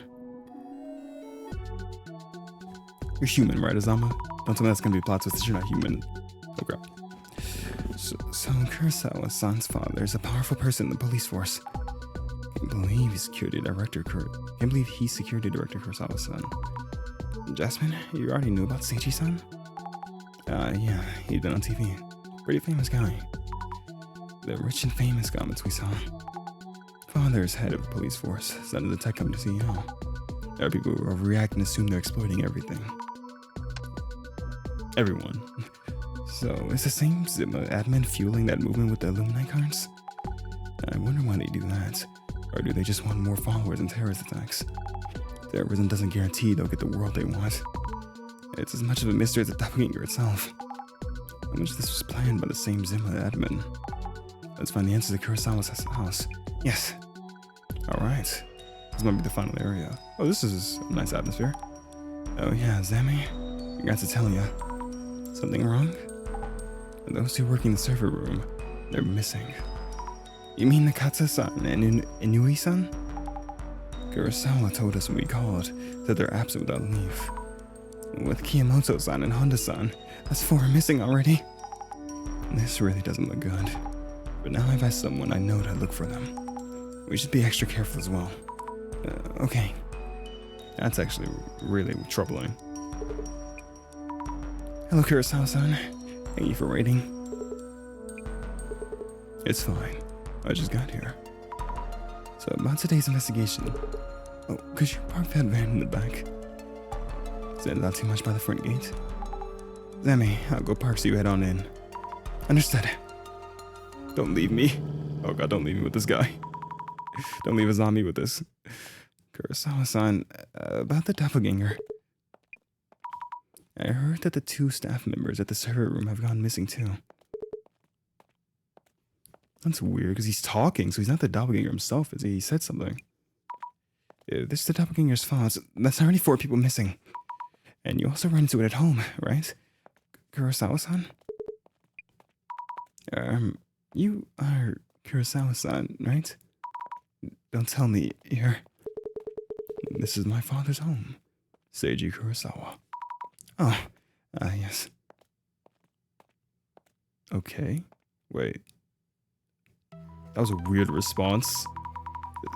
You're human, right, Azama? Don't tell me that's gonna be a plot twist that you're not human. Oh crap. So Kurosawa-san's father is a powerful person in the police force. Can't believe he's security director Kurosawa-san. Jasmine, you already knew about Seiji-san? Yeah, he'd been on TV. Pretty famous guy. The rich and famous comments we saw. Father's head of the police force, son of the tech company CEO. There are people who overreact and assume they're exploiting everything. Everyone. So, is the same Zima admin fueling that movement with the Illuminati cards? I wonder why they do that. Or do they just want more followers and terrorist attacks? Terrorism doesn't guarantee they'll get the world they want. It's as much of a mystery as the doppelganger itself. How much of this was planned by the same Zima admin? Let's find the answer to Kurosawa's house. Yes. Alright. This might be the final area. Oh, this is a nice atmosphere. Oh yeah, Azami. I got to tell ya. Something wrong? Those two working the server room, they're missing. You mean Nakata-san and Inui-san? Kurosawa told us when we called that they're absent without leave. With Kiyomoto-san and Honda-san, that's 4 missing already. This really doesn't look good. But now I've asked someone I know to look for them. We should be extra careful as well. Okay. That's actually really troubling. Hello, Kurosawa-san. Thank you for waiting. It's fine. I just got here. So about today's investigation. Oh, could you park that van in the back? Is that not too much by the front gate? Zami, I'll go park so you head on in. Understood. Don't leave me. Oh god, don't leave me with this guy. Don't leave Azami with this. Kurosawa-san, about the doppelganger. I heard that the 2 staff members at the server room have gone missing too. That's weird, because he's talking, so he's not the doppelganger himself, is he? He said something. If this is the doppelganger's fault, that's already 4 people missing. And you also ran into it at home, right? Kurosawa-san? You are Kurosawa-san, right? Don't tell me you're... This is my father's home. Seiji Kurosawa. Oh, yes. Okay. Wait. That was a weird response.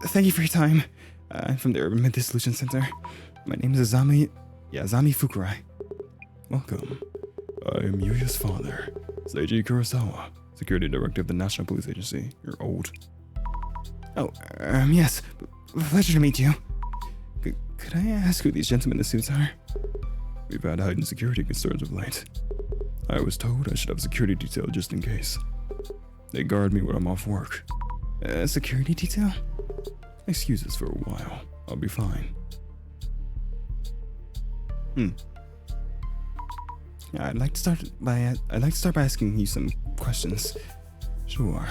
Thank you for your time. I'm from the Urban Dissolution Center. My name is Azami Fukurai. Welcome. I am Yuya's father, Seiji Kurosawa, Security Director of the National Police Agency. You're old. Oh, yes. Pleasure to meet you. Could I ask who these gentlemen in the suits are? We've had heightened security concerns of late. I was told I should have a security detail just in case. They guard me when I'm off work. Security detail? Excuses for a while. I'll be fine. I'd like to start by asking you some questions. Sure.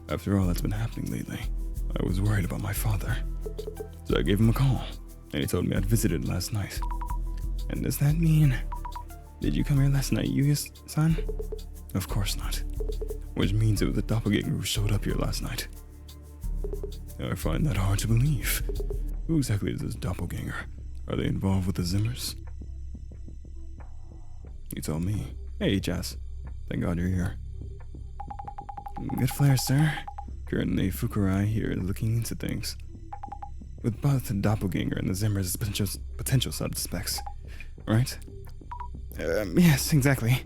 After all that's been happening lately, I was worried about my father. So I gave him a call, and he told me I'd visited last night. And does that mean... Did you come here last night, Yuya-san? Of course not. Which means it was the doppelganger who showed up here last night. I find that hard to believe. Who exactly is this doppelganger? Are they involved with the Zimmers? You tell me. Hey, Jazz. Thank God you're here. Good flair, sir. Currently, Fukurai here looking into things. With both the doppelganger and the Zimmers as potential suspects, right? Yes, exactly.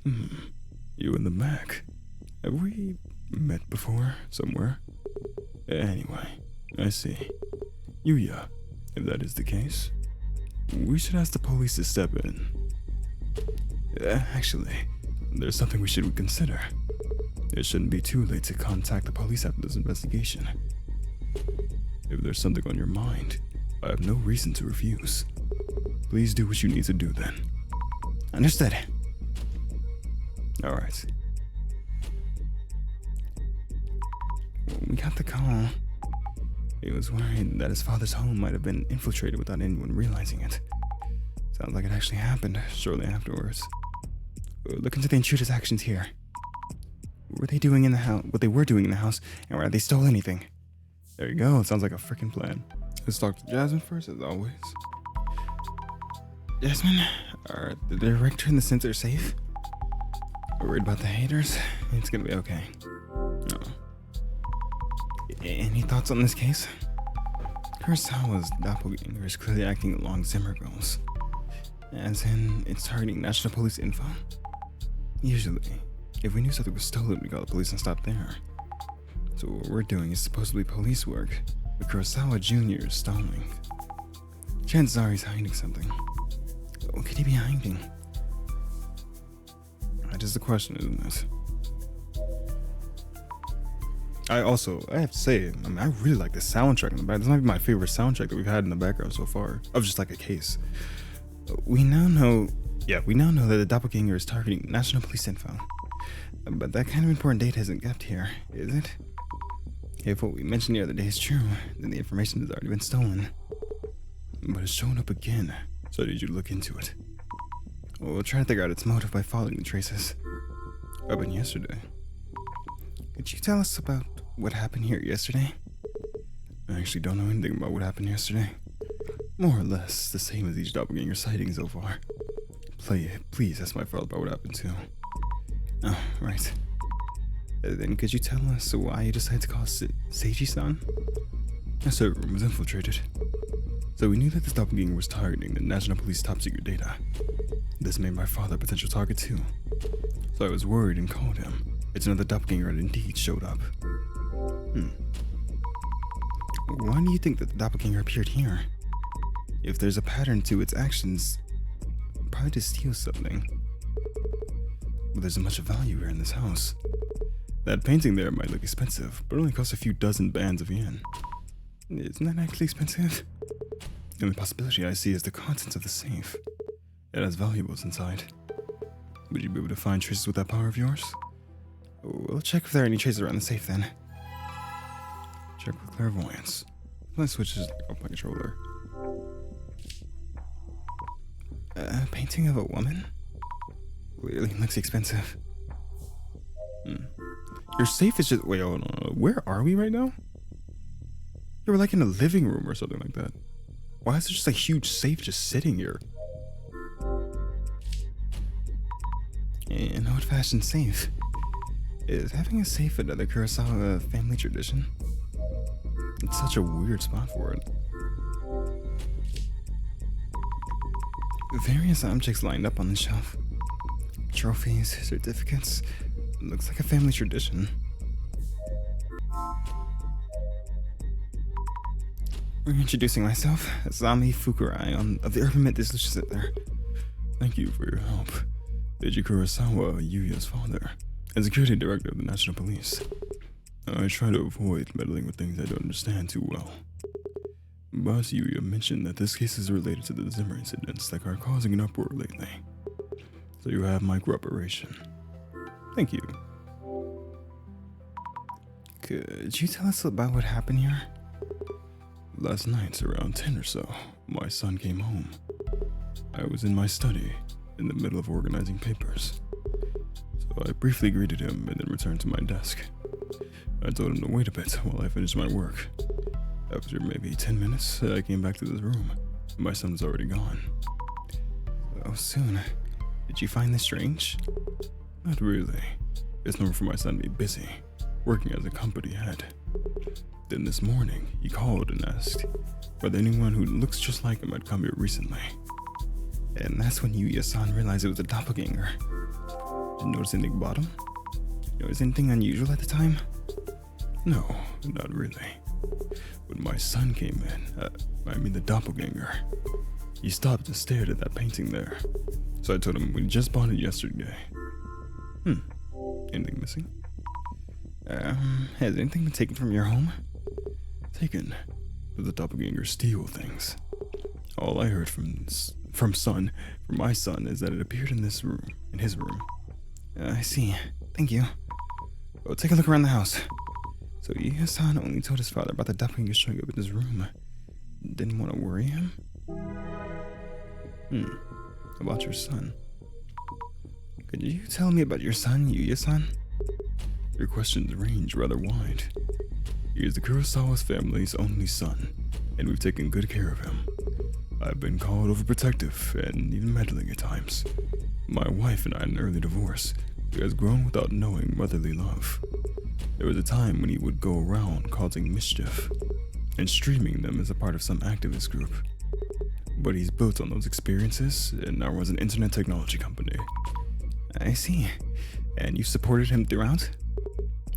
You in the back. Have we met before, somewhere? Anyway, I see. Yuya, if that is the case, we should ask the police to step in. Actually, there's something we should consider. It shouldn't be too late to contact the police after this investigation. If there's something on your mind, I have no reason to refuse. Please do what you need to do then. Understood. Alright. We got the call. He was worried that his father's home might have been infiltrated without anyone realizing it. Sounds like it actually happened shortly afterwards. Look into the intruder's actions here. What were they doing in the house? What they were doing in the house, and whether they stole anything. There you go. It sounds like a freaking plan. Let's talk to Jasmine first, as always. Jasmine, are the director and the sensor safe? Worried about the haters? It's gonna be okay. No. Any thoughts on this case? Kurosawa's doppelganger is clearly acting along Zimmer goals. As in, it's targeting national police info. Usually, if we knew something was stolen, we'd call the police and stop there. So what we're doing is supposedly police work, but Kurosawa Jr. is stalling. Chances are he's hiding something. What could he be hiding? That is the question, isn't it? I have to say, I really like the soundtrack in the back. This might be my favorite soundtrack that we've had in the background so far, of just like a case. We now know that the doppelganger is targeting national police info. But that kind of important data isn't kept here, is it? If what we mentioned the other day is true, then the information has already been stolen. But it's shown up again, so I need you to look into it. We'll try to figure out its motive by following the traces. What happened yesterday? Could you tell us about what happened here yesterday? I actually don't know anything about what happened yesterday. More or less the same as each doppelganger sighting so far. Please ask my father about what happened too. Oh, right. Then could you tell us why you decided to call Seiji-san? A server room was infiltrated. So we knew that this doppelganger was targeting the National Police top-secret data. This made my father a potential target too. So I was worried and called him. It's another doppelganger that indeed showed up. Why do you think that the doppelganger appeared here? If there's a pattern to its actions, probably to steal something. But there's much value here in this house. That painting there might look expensive, but only costs a few dozen bands of yen. Isn't that actually expensive? The only possibility I see is the contents of the safe. It has valuables inside. Would you be able to find traces with that power of yours? We'll check if there are any traces around the safe then. Check with clairvoyance. Let's switch this off my controller. A painting of a woman? Really looks expensive. Your safe is just... Wait, hold on. Where are we right now? You were like in a living room or something like that. Why is there just a huge safe just sitting here? An old-fashioned safe. Is having a safe another Kurosawa family tradition? It's such a weird spot for it. Various objects lined up on the shelf. Trophies, certificates. Looks like a family tradition. Reintroducing myself, Azami Fukurai of the Urban Myth Dissolution Center. Thank you for your help. Eiji Kurosawa, Yuya's father, and security director of the National Police. I try to avoid meddling with things I don't understand too well. Boss Yuya mentioned that this case is related to the Zimmer incidents that are causing an uproar lately. So you have my cooperation. Thank you. Could you tell us about what happened here? Last night, around 10 or so, my son came home. I was in my study, in the middle of organizing papers. So I briefly greeted him and then returned to my desk. I told him to wait a bit while I finished my work. After maybe 10 minutes, I came back to this room. My son was already gone. Oh, soon. Did you find this strange? Not really. It's normal for my son to be busy, working as a company head. Then this morning, he called and asked whether anyone who looks just like him had come here recently. And that's when Yuya-san realized it was a doppelganger. Didn't notice anything about him? Notice anything unusual at the time? No, not really. When my son came in, the doppelganger, he stopped and stared at that painting there. So I told him we just bought it yesterday. Anything missing? Has anything been taken from your home? Taken? Did the doppelganger steal things? All I heard from my son, is that it appeared in this room, in his room. I see. Thank you. Well, take a look around the house. So Yuya-san only told his father about the doppelganger showing up in his room. Didn't want to worry him? About your son. Could you tell me about your son, Yuya-san? Your questions range rather wide. He is the Kurosawa's family's only son, and we've taken good care of him. I've been called overprotective and even meddling at times. My wife and I had an early divorce. He has grown without knowing motherly love. There was a time when he would go around causing mischief and streaming them as a part of some activist group. But he's built on those experiences and now runs an internet technology company. I see. And you supported him throughout?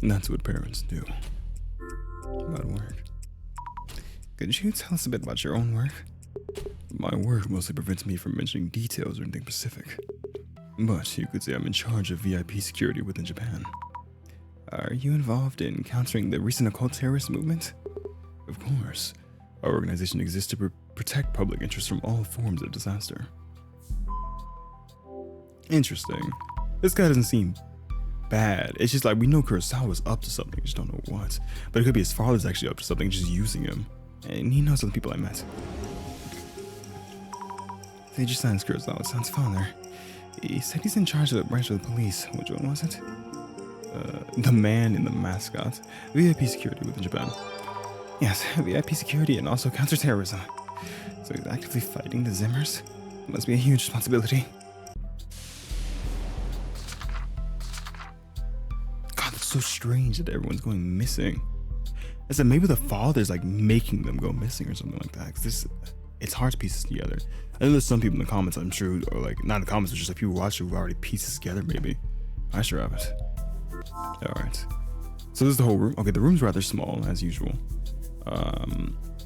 That's what parents do. About work. Could you tell us a bit about your own work? My work mostly prevents me from mentioning details or anything specific. But you could say I'm in charge of VIP security within Japan. Are you involved in countering the recent occult terrorist movement? Of course. Our organization exists to protect public interest from all forms of disaster. Interesting. This guy doesn't seem bad. It's just like we know Kurosawa's up to something, we just don't know what. But it could be his father's actually up to something, just using him. And he knows other people I met. Seiji-san is Kurosawa-san's father. He said he's in charge of the branch of the police. Which one was it? The man in the mascot. VIP security within Japan. Yes, VIP security and also counterterrorism. So he's actively fighting the Zimmers? It must be a huge responsibility. God, that's so strange that everyone's going missing. I said maybe the father's like making them go missing or something like that. Cause it's hard to piece this together. I know there's some people in the comments, I'm sure, or like not in the comments, but just like people watching who've already pieced this together. Maybe I sure have it. All right. So this is the whole room. Okay, the room's rather small as usual.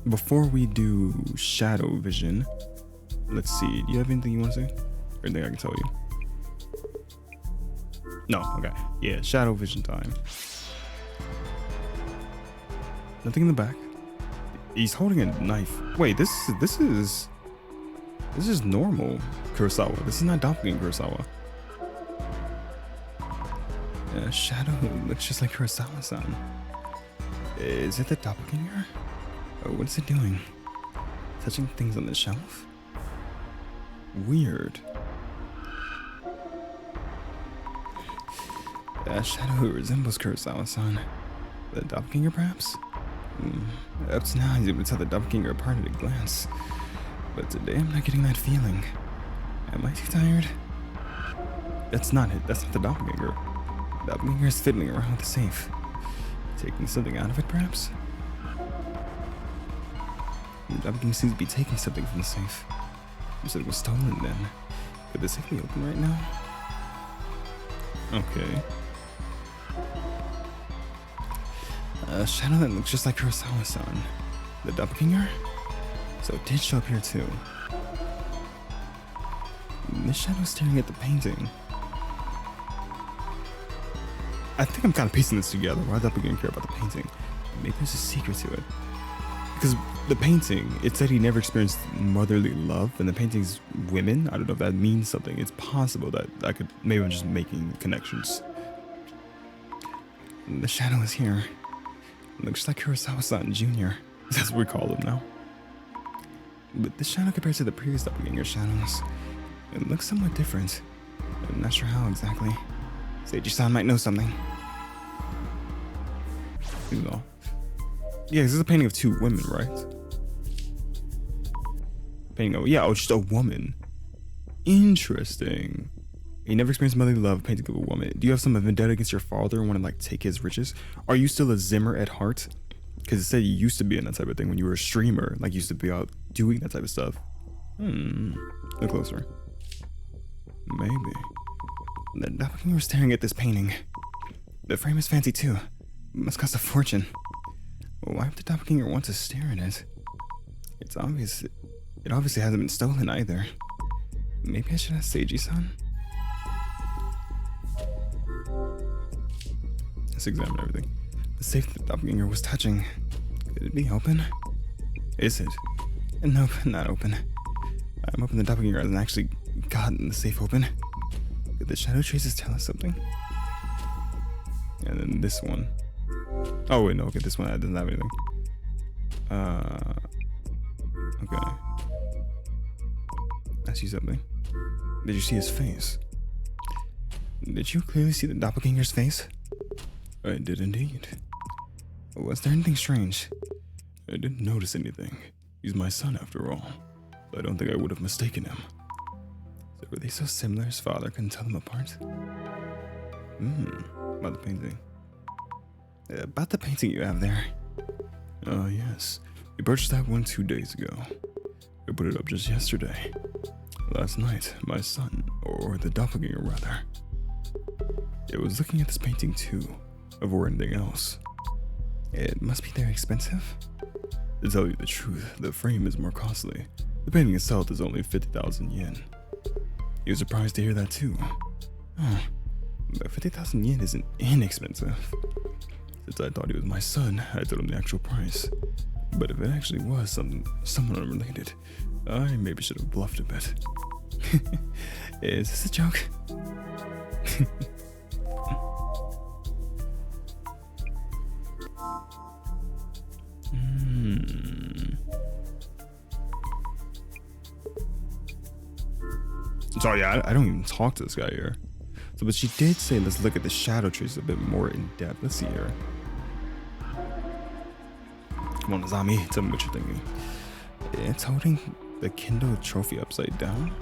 Before we do shadow vision, let's see. Do you have anything you want to say? Or anything I can tell you? No. Okay. Yeah. Shadow vision time. Nothing in the back. He's holding a knife. Wait, this is normal Kurosawa. This is not doppelganger Kurosawa. Shadow looks just like Kurosawa-san. Is it the doppelganger? What is it doing? Touching things on the shelf? Weird. Shadow resembles Kurosawa-san. The doppelganger, perhaps? Up to now, he's able to tell the doppelganger apart at a glance. But today, I'm not getting that feeling. Am I too tired? That's not it. That's not the doppelganger. The doppelganger is fiddling around with the safe. Taking something out of it, perhaps? The doppelganger seems to be taking something from the safe. You said it was stolen then. Could the safe be open right now? Okay. A shadow that looks just like Kurosawa-san. The doppelganger? So it did show up here too. This shadow is staring at the painting. I think I'm kind of piecing this together. Why the doppelganger care about the painting? Maybe there's a secret to it. Because the painting, it said he never experienced motherly love, and the painting's women. I don't know if that means something. It's possible that I could, maybe I'm just making connections. The shadow is here. It looks like Kurosawa-san Jr. That's what we call him now. But this shadow compared to the previous doppelganger shadows, it looks somewhat different. I'm not sure how exactly. Seiji-san might know something. No. Yeah, this is a painting of two women, right? Painting of, yeah, just a woman. Interesting. You never experienced motherly love, painting of a woman. Do you have some vendetta against your father and want to like take his riches? Are you still a Zimmer at heart? Because it said you used to be in that type of thing when you were a streamer, like you used to be out doing that type of stuff. Look closer. Maybe. The doppelganger was staring at this painting. The frame is fancy too. It must cost a fortune. Why would the doppelganger want to stare at it? It's obvious. It obviously hasn't been stolen either. Maybe I should ask Seiji-san? Let's examine everything. The safe the doppelganger was touching. Could it be open? Is it? Nope, not open. I'm hoping the doppelganger hasn't actually gotten the safe open. Could the shadow traces tell us something? And then this one. Oh wait, no, okay, this one doesn't have anything. Okay. I see something. Did you see his face? Did you clearly see the doppelganger's face? I did indeed. Was there anything strange? I didn't notice anything. He's my son after all. I don't think I would have mistaken him. So were they so similar his father couldn't tell them apart? About the painting. About the painting you have there. Oh yes. We purchased that one 2 days ago. I put it up just yesterday. Last night, my son, or the doppelganger rather, it was looking at this painting too, before anything else. It must be very expensive. To tell you the truth, the frame is more costly. The painting itself is only 50,000 yen. He was surprised to hear that too. Oh, but 50,000 yen isn't inexpensive. Since I thought he was my son, I told him the actual price. But if it actually was someone unrelated, I maybe should have bluffed a bit. Is this a joke? So yeah, I don't even talk to this guy here. So, but she did say, let's look at the shadow traces a bit more in depth. Let's see here. Come on, Azami, tell me what you're thinking. It's holding the Kindle trophy upside down.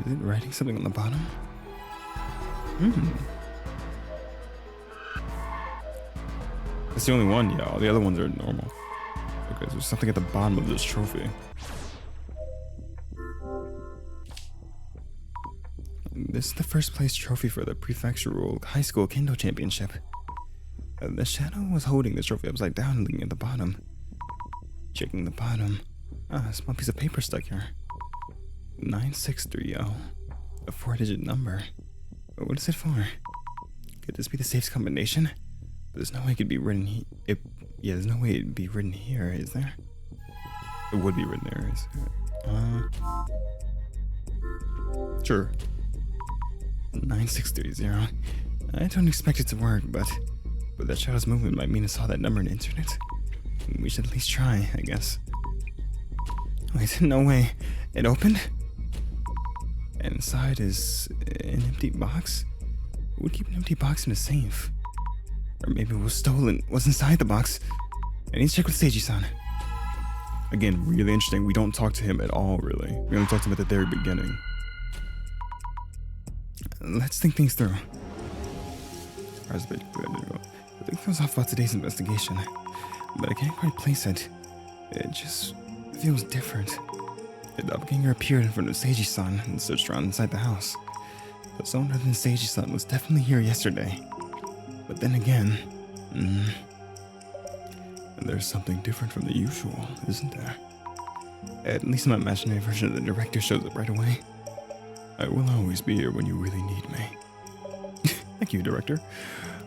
Is it writing something on the bottom? It's the only one, yeah. All the other ones are normal. Okay, so there's something at the bottom of this trophy. This is the first place trophy for the prefectural high school kendo championship. The shadow was holding the trophy upside down and looking at the bottom. Checking the bottom. A small piece of paper stuck here. 9630. A 4-digit number. What is it for? Could this be the safe's combination? But there's no way it could be written here. Yeah, there's no way it'd be written here, is there? It would be written there, is it? Sure. 9630. I don't expect it to work, but that shadow's movement might mean I saw that number on the internet. We should at least try, I guess. Wait, no way. It opened? And inside is an empty box? Who would keep an empty box in a safe? Or maybe it was stolen. What's inside the box? I need to check with Seiji-san. Again, really interesting. We don't talk to him at all, really. We only talk to him at the very beginning. Let's think things through. I think it was off about today's investigation, but I can't quite place it. It just feels different. The doppelganger appeared in front of Seiji-san and searched around inside the house. But someone other than Seiji-san was definitely here yesterday. But then again, there's something different from the usual, isn't there? At least my imaginary version of the director shows up right away. I will always be here when you really need me. Thank you, director.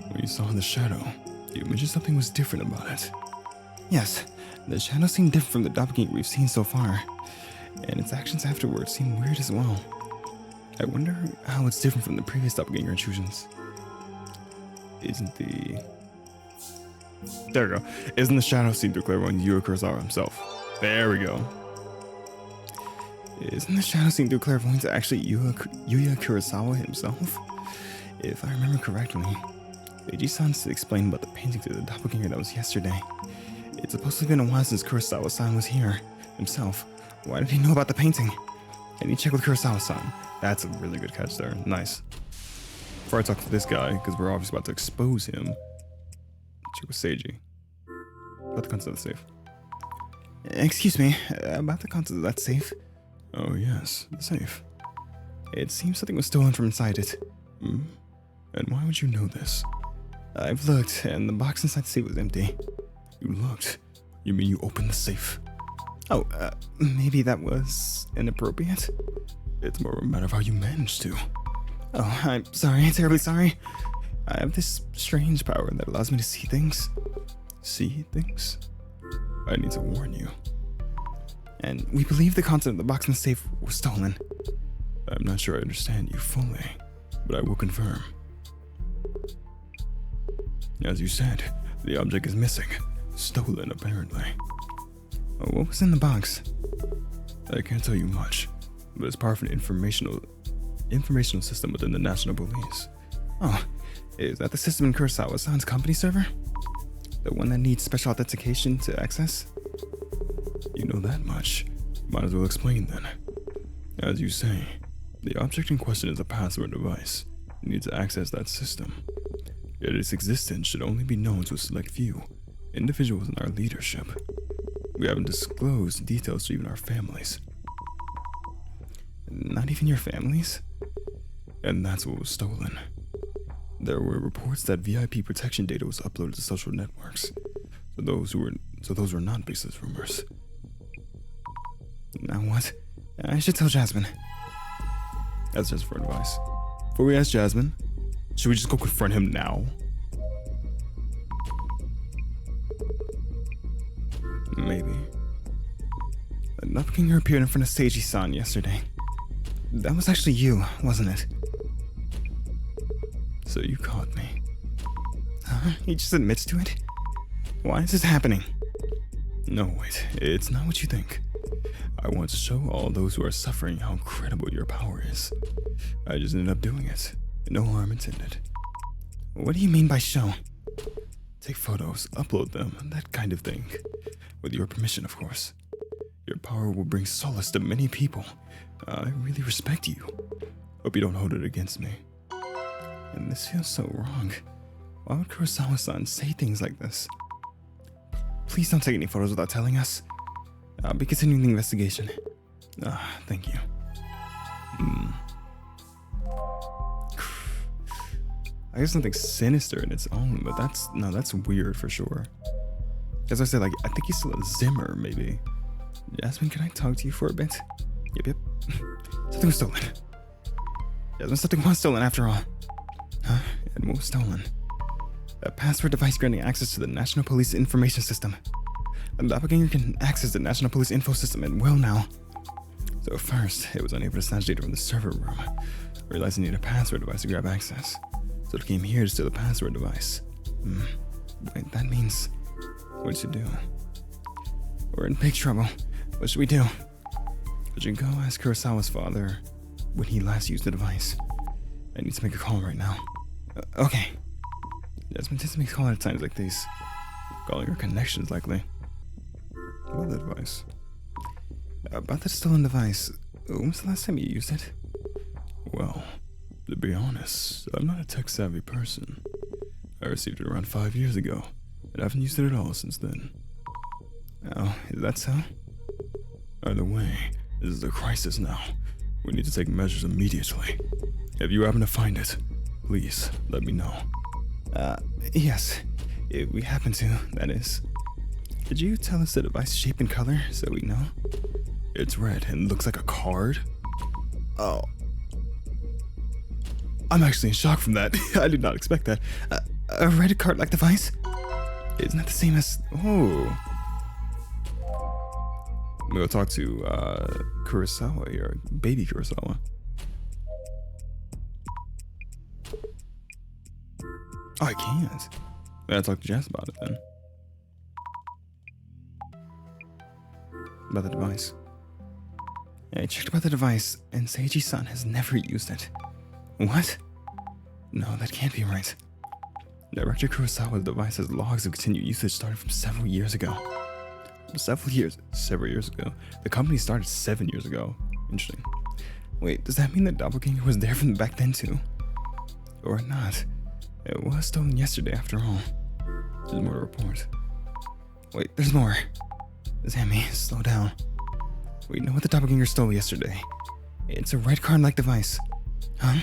When you saw the shadow, you mentioned something was different about it. Yes, the shadow seemed different from the doppelganger we've seen so far, and its actions afterwards seem weird as well. I wonder how it's different from the previous doppelganger intrusions. There we go. Isn't the shadow seen through clairvoyant Yu Kurosawa himself? There we go. Isn't the shadow seen through clairvoyance actually Yuya Kurosawa himself? If I remember correctly, Seiji-san explained about the painting to the doppelganger that was yesterday. It's supposed to have been a while since Kurosawa-san was here himself. Why did he know about the painting? I need to check with Kurosawa-san. That's a really good catch there. Nice. Before I talk to this guy, because we're obviously about to expose him, check with Seiji. About the contents of the safe. Excuse me, about the contents of that safe. Oh yes, the safe. It seems something was stolen from inside it. And why would you know this? I've looked, and the box inside the safe was empty. You looked? You mean you opened the safe? Oh, maybe that was inappropriate? It's more a matter of how you managed to. Oh, I'm sorry, terribly sorry. I have this strange power that allows me to see things. See things? I need to warn you. And we believe the content of the box in the safe was stolen. I'm not sure I understand you fully, but I will confirm. As you said, the object is missing. Stolen, apparently. What was in the box? I can't tell you much, but it's part of an informational system within the National Police. Oh, is that the system in Kurosawa-san's company server? The one that needs special authentication to access? You know that much. Might as well explain then. As you say, the object in question is a password device. You need to access that system. Yet its existence should only be known to a select few, individuals in our leadership. We haven't disclosed details to even our families. Not even your families? And that's what was stolen. There were reports that VIP protection data was uploaded to social networks. Those were not baseless rumors. Now what? I should tell Jasmine. That's just for advice. Before we ask Jasmine, should we just go confront him now? Maybe. A doppelganger appeared in front of Seiji-san yesterday. That was actually you, wasn't it? So you caught me. He just admits to it? Why is this happening? No, wait, it's not what you think. I want to show all those who are suffering how incredible your power is. I just ended up doing it. No harm intended. What do you mean by show? Take photos, upload them, that kind of thing. With your permission, of course. Your power will bring solace to many people. I really respect you. Hope you don't hold it against me. And this feels so wrong. Why would Kurosawa-san say things like this? Please don't take any photos without telling us. I'll be continuing the investigation. Thank you. I guess something sinister in its own, but that's weird for sure. As I said, like, I think he's still a Zimmer, maybe. Jasmine, can I talk to you for a bit? Yep. Something was stolen. Jasmine, something was stolen after all. Huh? And what was stolen? A password device granting access to the National Police Information System. A doppelganger can access the National Police Info System and will now. So first, it was unable to snatch data from the server room. Realized it needed a password device to grab access. So it came here to steal the password device. Wait, that means... What should do? We're in big trouble. What should we do? I should go ask Kurosawa's father when he last used the device. I need to make a call right now. Okay. Jasmine tends to make calls at times like these. Calling her connections, likely. About the device. About the stolen device. When was the last time you used it? Well, to be honest, I'm not a tech-savvy person. I received it around 5 years ago, and I haven't used it at all since then. Oh, is that so? Either way, this is a crisis now. We need to take measures immediately. If you happen to find it, please let me know. Yes. If we happen to, that is. Could you tell us the device shape and color so we know? It's red and looks like a card. Oh. I'm actually in shock from that. I did not expect that. A red card-like device? Isn't that the same as... Oh. We'll talk to Kurosawa here. Baby Kurosawa. Oh, I can't. I gotta talk to Jess about it then. About the device. I checked about the device, and Seiji-san has never used it. What? No, that can't be right. Director Kurosawa's device has logs of continued usage starting from several years ago. Several years ago. The company started 7 years ago. Interesting. Wait, does that mean that doppelganger was there from back then too? Or not? It was stolen yesterday after all. There's more to report. Wait, there's more. Sammy, slow down. We know what the doppelganger stole yesterday. It's a red card-like device. Huh?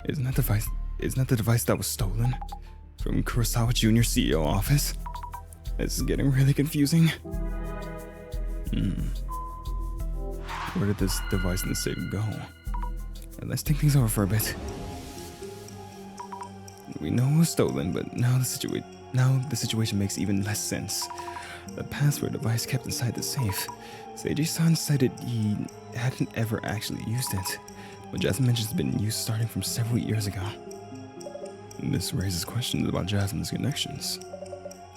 Isn't that the device that was stolen? From Kurosawa Jr. CEO office? This is getting really confusing. Where did this device in the safe go? Let's think things over for a bit. We know it was stolen, but now the situation makes even less sense. The password device kept inside the safe. Seiji-san cited he hadn't ever actually used it, but Jasmine mentions it's been used starting from several years ago. This raises questions about Jasmine's connections.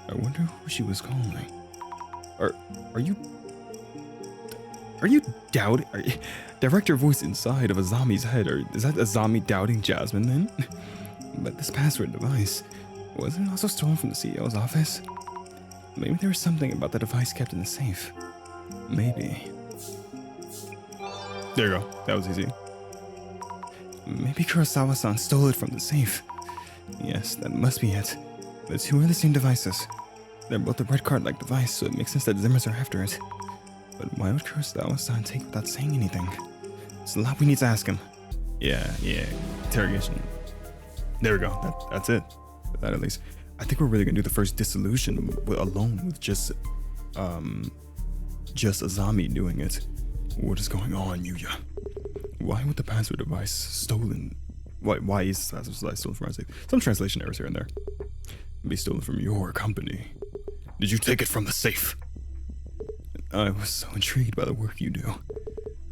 I wonder who she was calling. Are you doubting? Director voice inside of Azami's head, or is that Azami doubting Jasmine then? But this password device, wasn't it also stolen from the CEO's office? Maybe there was something about the device kept in the safe. Maybe. There you go. That was easy. Maybe Kurosawa-san stole it from the safe. Yes, that must be it. The two are the same devices. They're both a red card-like device, so it makes sense that Zimmers are after it. But why would Kurosawa-san take without saying anything? It's a lot we need to ask him. Yeah. Interrogation. There we go. That's it. For that at least. I think we're really gonna do the first dissolution alone with just Azami doing it. What is going on, Yuya? Why would the password device stolen? Why is the password device stolen from our safe? Some translation errors here and there. Be stolen from your company. Did you take it from the safe? I was so intrigued by the work you do.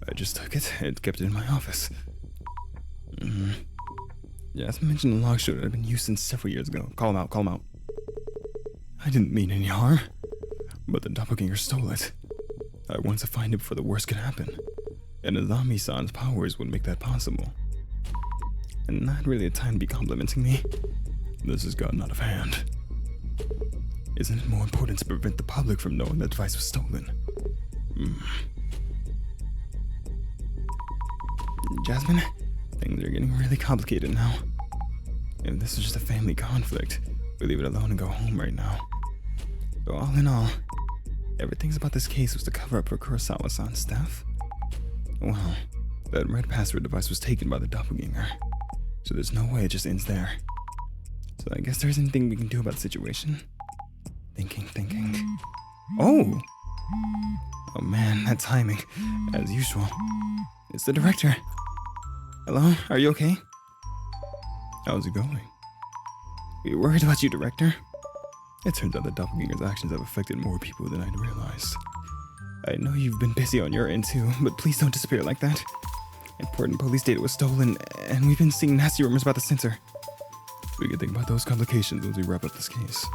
I just took it and kept it in my office. Jasmine mentioned the log show that had been used since several years ago. Call him out. I didn't mean any harm, but the doppelganger stole it. I wanted to find it before the worst could happen, and Azami-san's powers would make that possible. And not really a time to be complimenting me. This has gotten out of hand. Isn't it more important to prevent the public from knowing that device was stolen? Jasmine, things are getting really complicated now. If this is just a family conflict, we leave it alone and go home right now. So all in all, everything about this case was to cover up for Kurosawa-san's staff. Well, that red password device was taken by the doppelganger, so there's no way it just ends there. So I guess there isn't anything we can do about the situation. Thinking. Oh man, that timing, as usual. It's the director. Hello, are you okay? How's it going? We were worried about you, director. It turns out the doppelganger's actions have affected more people than I'd realized. I know you've been busy on your end too, but please don't disappear like that. Important police data was stolen, and we've been seeing nasty rumors about the censor. We can think about those complications once we wrap up this case.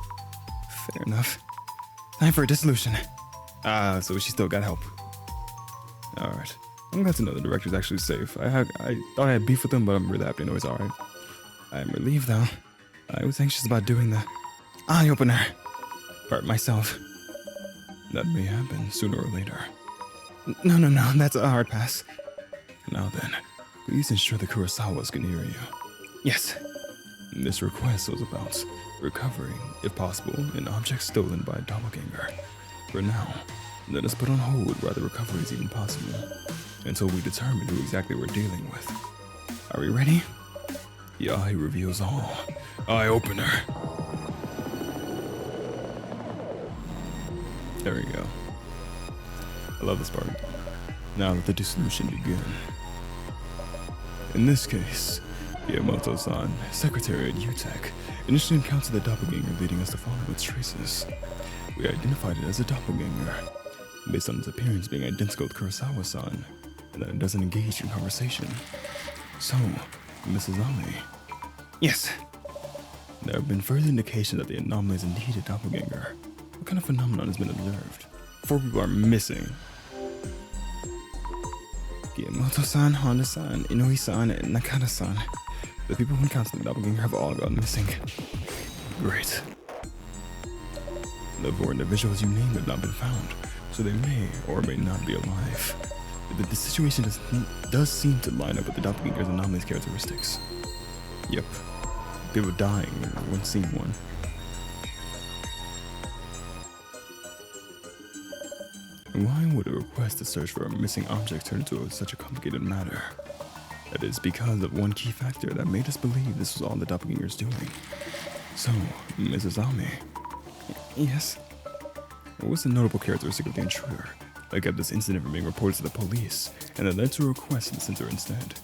Fair enough. Time for a dissolution. So she still got help. Alright. I'm glad to know the director's actually safe. I thought I had beef with him, but I'm really happy to know he's alright. I'm relieved though. I was anxious about doing the eye-opener part myself. That may happen sooner or later. No, that's a hard pass. Now then, please ensure the Kurosawas can hear you. Yes. This request was about recovering, if possible, an object stolen by a doppelganger. For now, let us put on hold while the recovery is even possible, until we determine who exactly we're dealing with. Are we ready? The eye reveals all. Eye opener. There we go. I love this part. Now let the dissolution begin. In this case, Miyamoto-san, secretary at UTEC, initially encountered the doppelganger, leading us to follow its traces. We identified it as a doppelganger, based on its appearance being identical to Kurosawa-san, and that it doesn't engage in conversation. So, Mrs. Azami. Yes. There have been further indications that the anomaly is indeed a doppelganger. What kind of phenomenon has been observed? 4 people are missing. Miyamoto-san, Honda-san, Inui-san, and Nakata-san. The people who encountered the doppelganger have all gone missing. Great. The 4 individuals you named have not been found, so they may or may not be alive. The situation does seem to line up with the doppelganger's anomalous characteristics. Yep. People dying when seeing one. Why would a request to search for a missing object turn into such a complicated matter? It is because of one key factor that made us believe this was all the doppelganger's doing. So, Mrs. Azami. Yes? What was the notable characteristic of the intruder that kept this incident from being reported to the police, and that led to a request to the censor instead?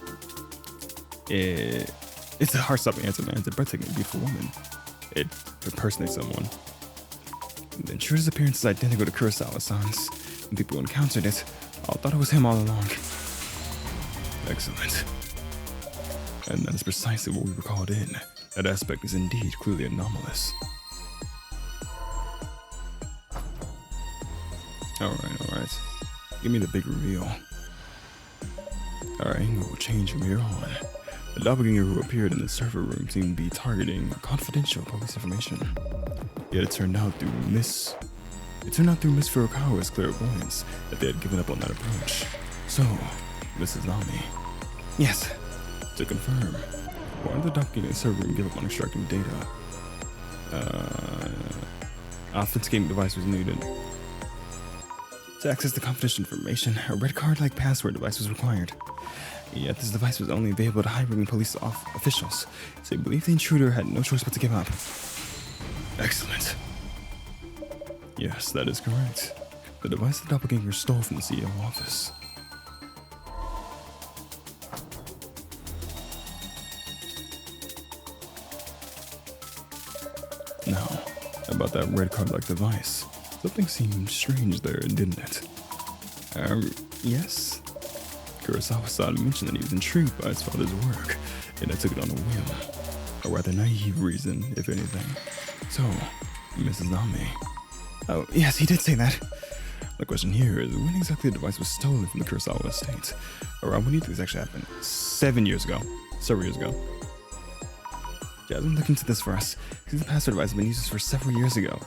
It's a heart-stopping answer, man. It's a breathtaking, beautiful woman. It impersonates someone. The intruder's appearance is identical to Kurosawa-san's, and people who encountered it all thought it was him all along. Excellent. And that is precisely what we were called in That aspect is indeed clearly anomalous. Alright. Give me the big reveal. Our angle will change from here on. The doppelganger who appeared in the server room seemed to be targeting confidential police information. Yet it turned out through Miss Furukawa's clairvoyance that they had given up on that approach. So, Miss Azami. Yes. To confirm, why did the doppelganger in the server room give up on extracting data? Authenticating device was needed. To access the confidential information, a red card-like password device was required. Yet this device was only available to high-ranking police officials, so they believed the intruder had no choice but to give up. Excellent. Yes, that is correct. The device the doppelganger stole from the CEO office. Now, about that red card-like device. Something seemed strange there, didn't it? Yes? Kurosawa-san mentioned that he was intrigued by his father's work, and I took it on a whim. A rather naive reason, if anything. So, Mrs. Azami. Oh, yes, he did say that. The question here is, when exactly the device was stolen from the Kurosawa estate? Around when do you think this actually happened? 7 years ago. Several years ago. Jasmine, look into this for us. See, the password device has been used for several years ago.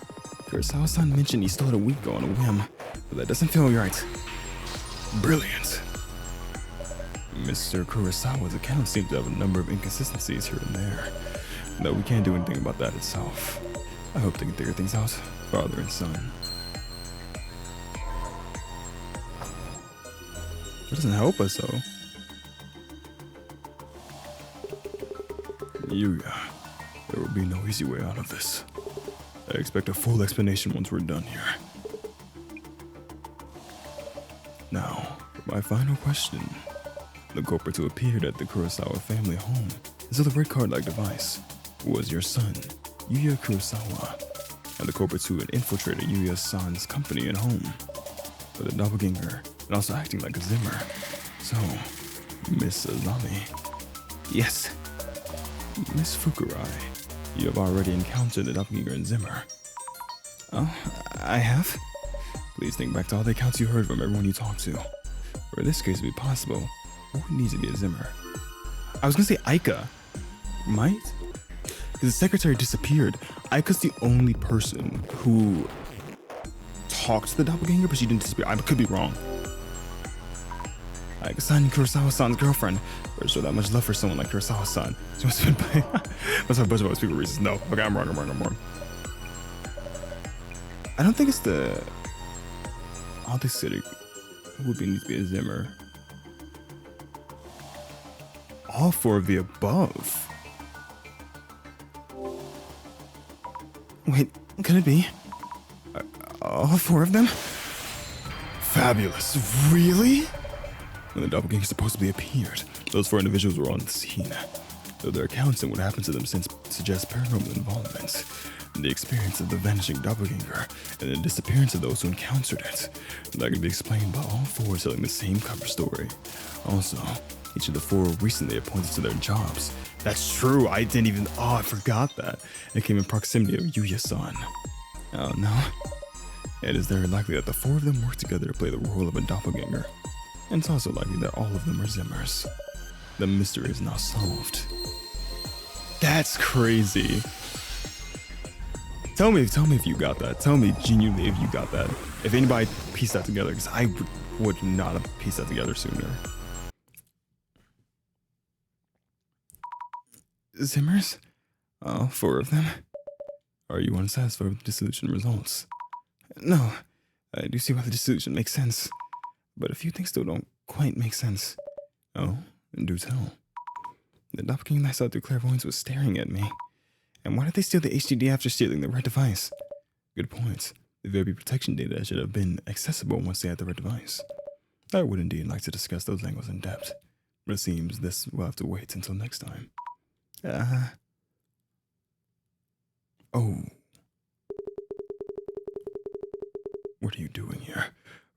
Kurosawa-san mentioned he stole it a week ago on a whim, but that doesn't feel right. Brilliant. Mr. Kurosawa's account seems to have a number of inconsistencies here and there, though we can't do anything about that itself. I hope they can figure things out, father and son. That doesn't help us, though. Yuya, there will be no easy way out of this. I expect a full explanation once we're done here. Now, for my final question. The culprit who appeared at the Kurosawa family home is the red card-like device was your son, Yuya Kurosawa, and the culprits who had infiltrated Yuya-san's company and home. But the doppelganger and also acting like a Zimmer. So, Miss Azami. Yes. Miss Fukurai, you have already encountered the doppelganger and Zimmer. Oh, I have? Please think back to all the accounts you heard from everyone you talked to. For this case to be possible, what would need to be a Zimmer? I was gonna say Aika. Might? Because the secretary disappeared. Aika's the only person who talked to the doppelganger, but she didn't disappear. I could be wrong. Aika-san, Kurosawa-san's girlfriend. Or show that much love for someone like Kurosawa-san. She must have been must have a bunch of other people reasons. No. Okay, I'm wrong. I don't think it's the... I don't think it would need to be a Zimmer. All four of the above. Wait, could it be? All four of them? Fabulous. Really? When the doppelganger supposedly appeared, those four individuals were on the scene. Though their accounts and what happened to them since suggest paranormal involvement. The experience of the vanishing doppelganger and the disappearance of those who encountered it. That can be explained by all four telling the same cover story. Also, each of the four were recently appointed to their jobs. That's true, I forgot that. It came in proximity of Yuya-san. Oh no. It is very likely that the four of them work together to play the role of a doppelganger. And it's also likely that all of them are Zimmers. The mystery is now solved. That's crazy. Tell me if you got that. Tell me genuinely if you got that. If anybody pieced that together, because I would not have pieced that together sooner. Zimmers? All four of them? Are you unsatisfied with the dissolution results? No, I do see why the dissolution makes sense. But a few things still don't quite make sense. Oh, do tell. The doppelganger I saw through clairvoyance was staring at me. And why did they steal the HDD after stealing the red device? Good point. The very protection data should have been accessible once they had the red device. I would indeed like to discuss those angles in depth, but it seems this will have to wait until next time. Oh. What are you doing here?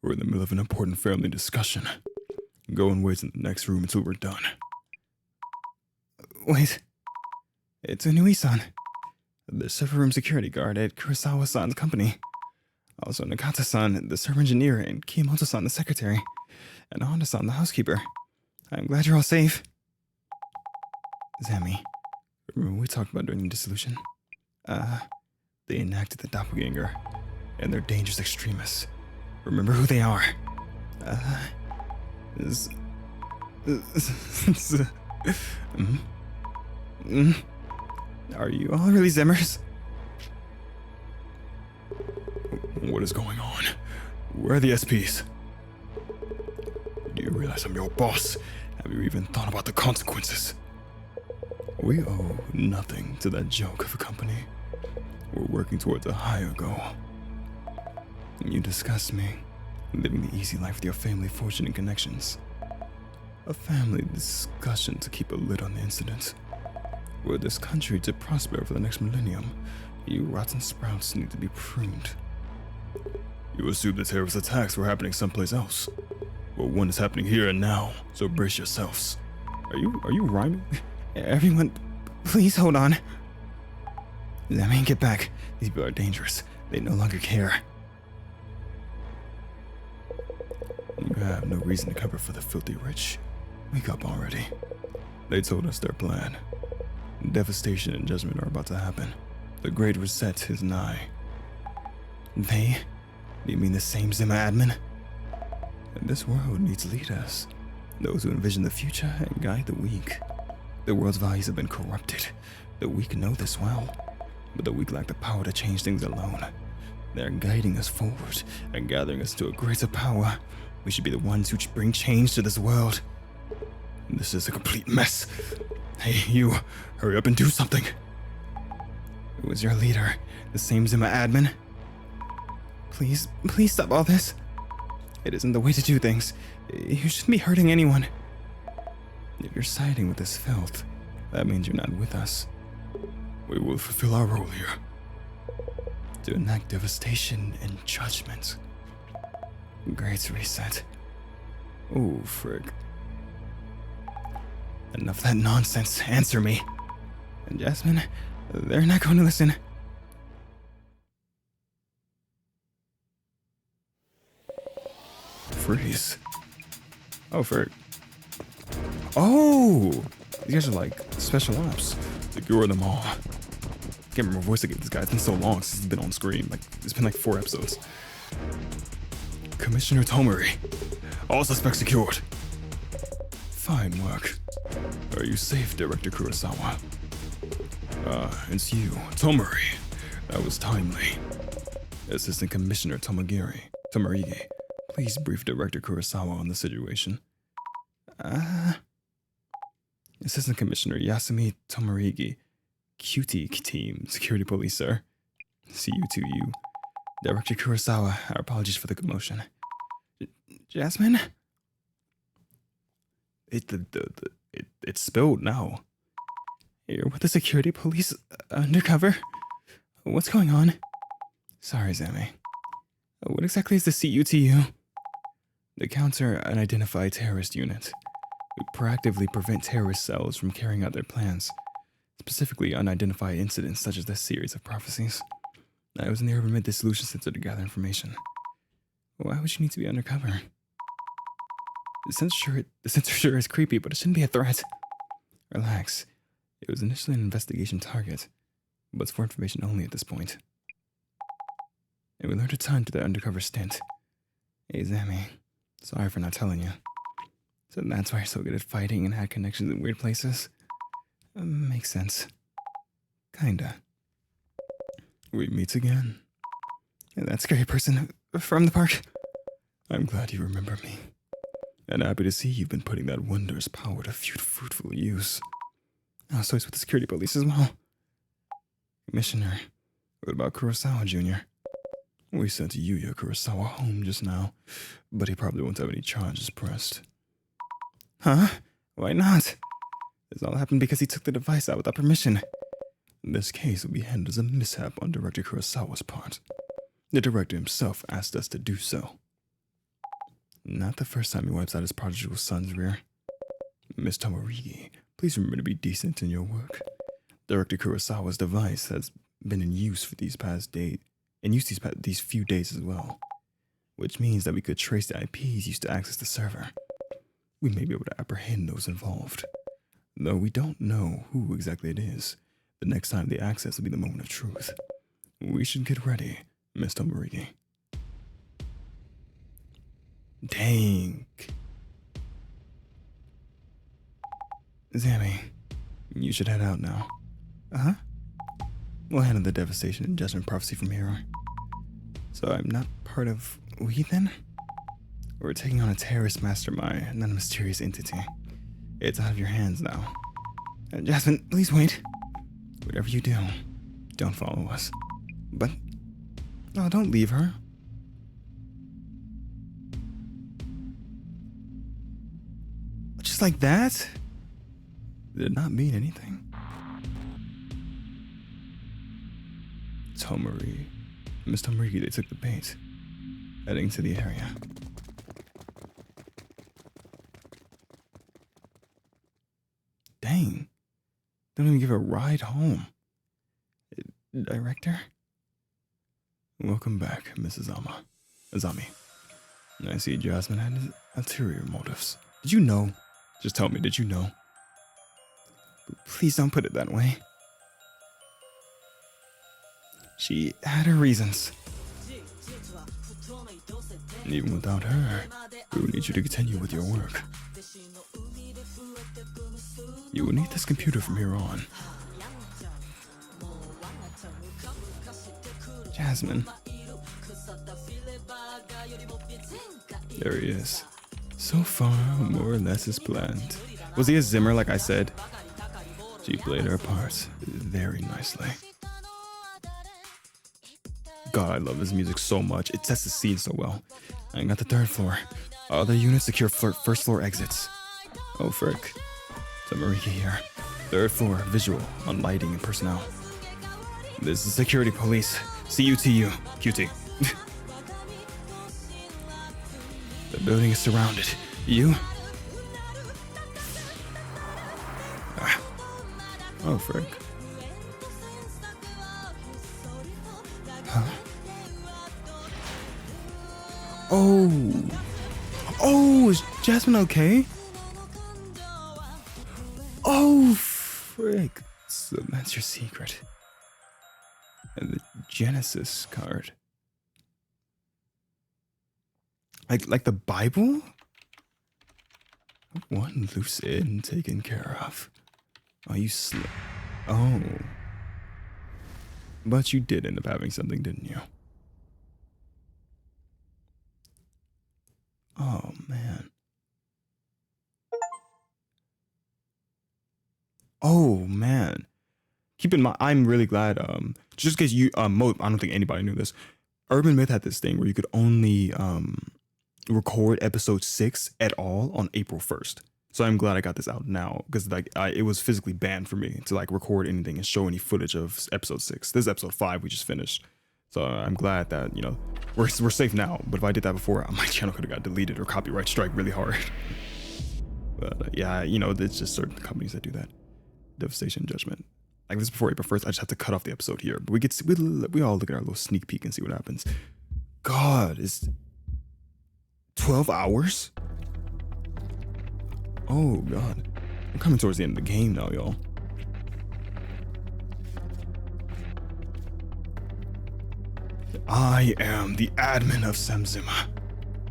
We're in the middle of an important family discussion. Go and wait in the next room until we're done. Wait. It's Inui-san, the server room security guard at Kurosawa-san's company. Also Nakata-san, the server engineer, and Kiyomoto-san, the secretary, and Honda-san, the housekeeper. I'm glad you're all safe. Zami, remember what we talked about during the dissolution? They enacted the doppelganger, and they're dangerous extremists. Remember who they are. Are you all really Zimmers? What is going on? Where are the SPs? Do you realize I'm your boss? Have you even thought about the consequences? We owe nothing to that joke of a company. We're working towards a higher goal. You disgust me, living the easy life with your family, fortune, and connections. A family discussion to keep a lid on the incident. Were this country to prosper for the next millennium, you rotten sprouts need to be pruned. You assume the terrorist attacks were happening someplace else. Well, one is happening here and now, so brace yourselves. Are you rhyming? Everyone, please hold on. Zami, get back. These people are dangerous. They no longer care. You have no reason to cover for the filthy rich. Wake up already. They told us their plan. Devastation and judgment are about to happen. The Great Reset is nigh. They? Do you mean the same Zima admin? This world needs leaders. Those who envision the future and guide the weak. The world's values have been corrupted. The weak know this well. But the weak lack the power to change things alone. They're guiding us forward and gathering us to a greater power. We should be the ones who bring change to this world. This is a complete mess. Hey, you, hurry up and do something. Who was your leader? The same Zima admin? Please stop all this. It isn't the way to do things. You shouldn't be hurting anyone. If you're siding with this filth, that means you're not with us. We will fulfill our role here. To enact devastation and judgment. Great reset. Oh, frick. Enough of that nonsense. Answer me. And Jasmine, they're not going to listen. Freeze. Oh, frick. Oh! These guys are like special ops. Secure them all. I can't remember what voice I gave this guy. It's been so long since he's been on screen. Like, it's been like 4 episodes. Commissioner Tomori. All suspects secured. Fine work. Are you safe, Director Kurosawa? It's you, Tomori. That was timely. Assistant Commissioner Tomorigi, please brief Director Kurosawa on the situation. Assistant Commissioner Yasumi Tomorigi, QT Team, Security Police, sir. See you to you. Director Kurosawa, our apologies for the commotion. Jasmine? It's spilled now. You're with the security police undercover? What's going on? Sorry, Zami. What exactly is the CUTU? The Counter-Unidentified Terrorist Unit. We proactively prevent terrorist cells from carrying out their plans, specifically unidentified incidents such as this series of prophecies. I was in the Urban Mid Dissolution Center to gather information. Why would you need to be undercover? The sensor sure is creepy, but it shouldn't be a threat. Relax. It was initially an investigation target, but it's for information only at this point. And we learned a ton through that undercover stint. Hey, Zami. Sorry for not telling you. So that's why you're so good at fighting and had connections in weird places? Makes sense. Kinda. We meet again. That scary person from the park. I'm glad you remember me. And happy to see you've been putting that wondrous power to fruitful use. Oh, so he's with the security police as well. Commissioner, what about Kurosawa Jr.? We sent Yuya Kurosawa home just now, but he probably won't have any charges pressed. Huh? Why not? This all happened because he took the device out without permission. This case will be handled as a mishap on Director Kurosawa's part. The director himself asked us to do so. Not the first time he wipes out his prodigal son's rear. Miss Tomorigi, please remember to be decent in your work. Director Kurosawa's device has been in use for these few days as well, which means that we could trace the IPs used to access the server. We may be able to apprehend those involved, though we don't know who exactly it is. The next time they access will be the moment of truth. We should get ready, Miss Tomariki. Dang. Zami, you should head out now. Uh-huh. We'll handle the devastation and judgment prophecy from here on. So I'm not part of we then? We're taking on a terrorist mastermind, not a mysterious entity. It's out of your hands now. Jasmine, please wait. Whatever you do, don't follow us. But, oh, don't leave her. Just like that? Did it not mean anything? Tomari. Miss Tomariki, they took the bait. Heading to the area. Dang. Don't even give her a ride home. Director? Welcome back, Mrs. Azami. I see Jasmine had ulterior motives. Did you know? Just tell me, did you know? Please don't put it that way. She had her reasons. And even without her, we will need you to continue with your work. You will need this computer from here on. Jasmine. There he is. So far, more or less as planned. Was he a Zimmer like I said? She played her parts very nicely. God, I love this music so much. It sets the scene so well. I got the 3rd floor. Other units secure first floor exits. Oh, frick. Tomariki here. 3rd floor, visual on lighting and personnel. This is security police. CUTU. QT. The building is surrounded. You? Ah. Oh, frick. Huh? Oh. Oh, is Jasmine okay? Oh, frick. So that's your secret. And the Genesis card. Like the Bible? One loose end taken care of. Oh, you Oh. But you did end up having something, didn't you? Oh, man. Oh, man. Keep in mind, I'm really glad, just because you, I don't think anybody knew this. Urban Myth had this thing where you could only, record episode 6 at all on April 1st. So I'm glad I got this out now, because like it was physically banned for me to like record anything and show any footage of episode 6. This is episode 5 we just finished. So I'm glad that, you know, we're safe now. But if I did that before, my channel could have got deleted or copyright strike really hard. But yeah, you know, there's just certain companies that do that. Devastation Judgment. Like this before April 1st, I just have to cut off the episode here. But we all look at our little sneak peek and see what happens. God, it's 12 hours? Oh, God. We're coming towards the end of the game now, y'all. I am the admin of Samzima.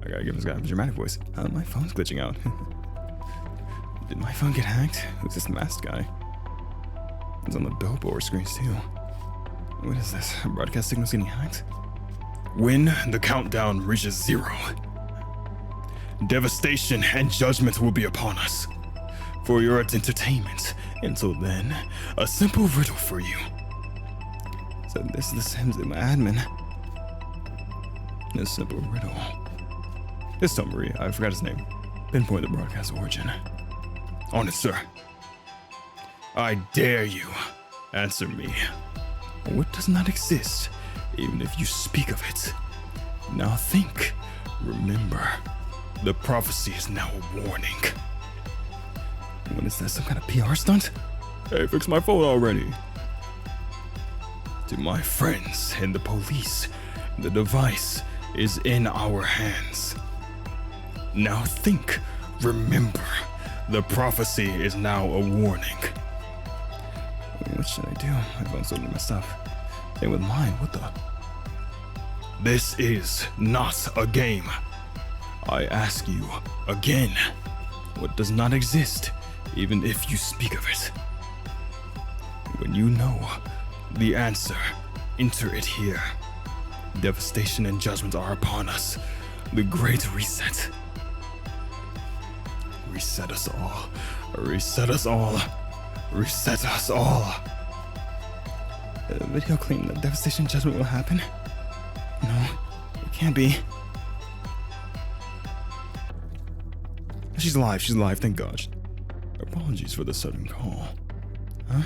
I gotta give this guy a dramatic voice. My phone's glitching out. Did my phone get hacked? Who's this masked guy? It's on the billboard screens, too. What is this? Broadcast signals getting hacked? When the countdown reaches 0, devastation and judgment will be upon us. For your entertainment. Until then, a simple riddle for you. So this is the Samzima admin. A simple riddle. It's Tomari, I forgot his name. Pinpoint the broadcast origin. On it, sir. I dare you. Answer me. What does not exist, even if you speak of it? Now think. Remember. The prophecy is now a warning. What is that, some kind of PR stunt? Hey, fix my phone already. To my friends and the police, the device is in our hands. Now think, remember, the prophecy is now a warning. What should I do? My phone's totally messed up. Same with mine, what the? This is not a game. I ask you again, what does not exist, even if you speak of it? When you know the answer, enter it here. Devastation and judgment are upon us. The great reset. Reset us all. Reset us all. Reset us all. The video claimed that devastation and judgment will happen. No, it can't be. She's alive, thank God. Apologies for the sudden call. Huh?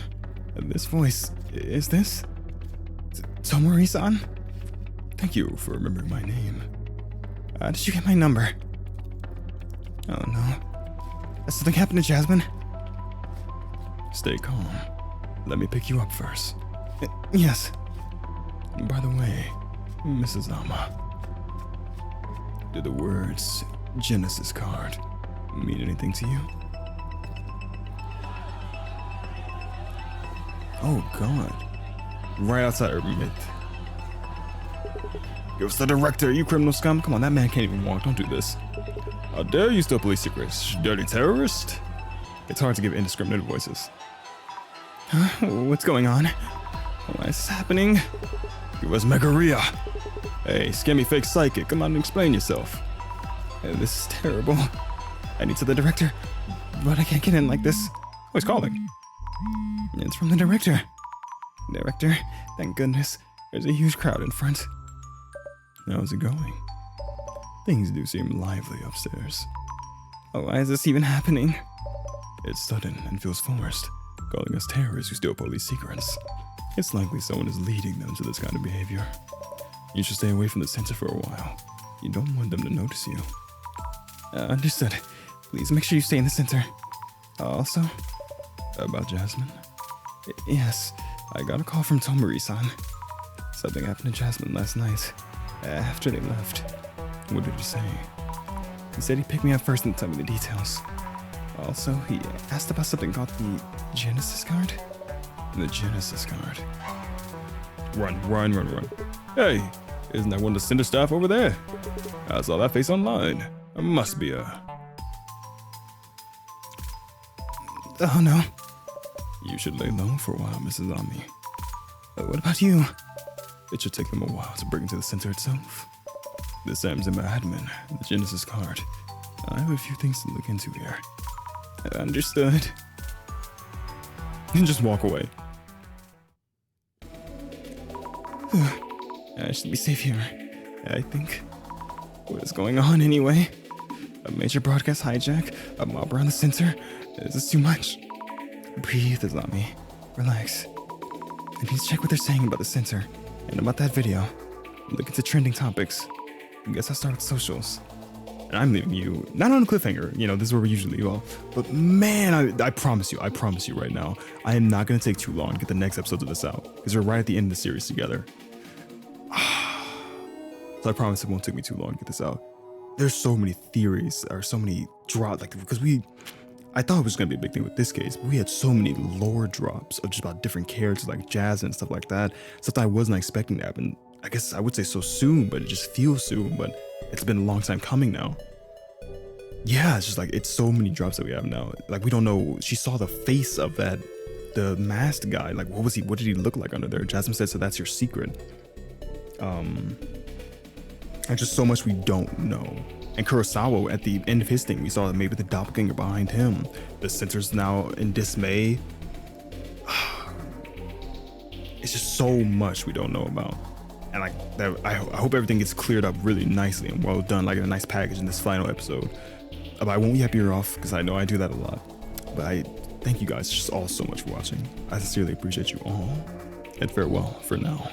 This voice, is this? Tomori-san? Thank you for remembering my name. How did you get my number? Oh no. Has something happened to Jasmine? Stay calm. Let me pick you up first. Yes. By the way, Mrs. Ama, do the words Genesis card mean anything to you? Oh God. Right outside her mid. Give us the director, you criminal scum. Come on, that man can't even walk. Don't do this. How dare you steal police secrets, dirty terrorist? It's hard to give indiscriminate voices. Huh? What's going on? Why is this happening? Give us Megaria. Hey, scammy fake psychic, come on and explain yourself. This is terrible. I need to the director, but I can't get in like this. Oh, he's calling. It's from the director. Director, thank goodness. There's a huge crowd in front. How's it going? Things do seem lively upstairs. Oh, why is this even happening? It's sudden and feels forced, calling us terrorists who steal police secrets. It's likely someone is leading them to this kind of behavior. You should stay away from the center for a while. You don't want them to notice you. Understood. Please make sure you stay in the center. Also? About Jasmine? Yes, I got a call from Tomori-san. Something happened to Jasmine last night, after they left. What did he say? He said he'd pick me up first and tell me the details. Also, he asked about something called the Genesis card. The Genesis card. Run. Hey, isn't that one of the center staff over there? I saw that face online. It must be a... Oh no. You should lay low for a while, Mrs. Ami. What about you? It should take them a while to bring it to the center itself. The Azami and Jasmine, the Genesis card. I have a few things to look into here. Understood. And just walk away. I should be safe here, I think. What is going on anyway? A major broadcast hijack? A mob around the center? This is too much. Breathe, Azami. Relax. I need to check what they're saying about the center and about that video. Look into trending topics. I guess I'll start with socials. And I'm leaving you, not on a cliffhanger, you know, this is where we usually leave off. But man, I promise you right now, I am not going to take too long to get the next episode of this out. Because we're right at the end of the series together. So I promise it won't take me too long to get this out. There's so many theories, or so many drops, like, because I thought it was going to be a big thing with this case, but we had so many lore drops of just about different characters like Jazz and stuff like that. Stuff that I wasn't expecting to happen. I guess I would say so soon, but it just feels soon, but it's been a long time coming now. Yeah, it's just like, it's so many drops that we have now. Like, we don't know, she saw the face of the masked guy. Like, what did he look like under there? Jasmine said, so that's your secret. There's just so much we don't know. And Kurosawa, at the end of his thing, we saw that maybe the doppelganger behind him. The center's now in dismay. It's just so much we don't know about. And like that, I hope everything gets cleared up really nicely and well done, like in a nice package in this final episode. But I won't yap your off, because I know I do that a lot. But I thank you guys just all so much for watching. I sincerely appreciate you all. And farewell for now.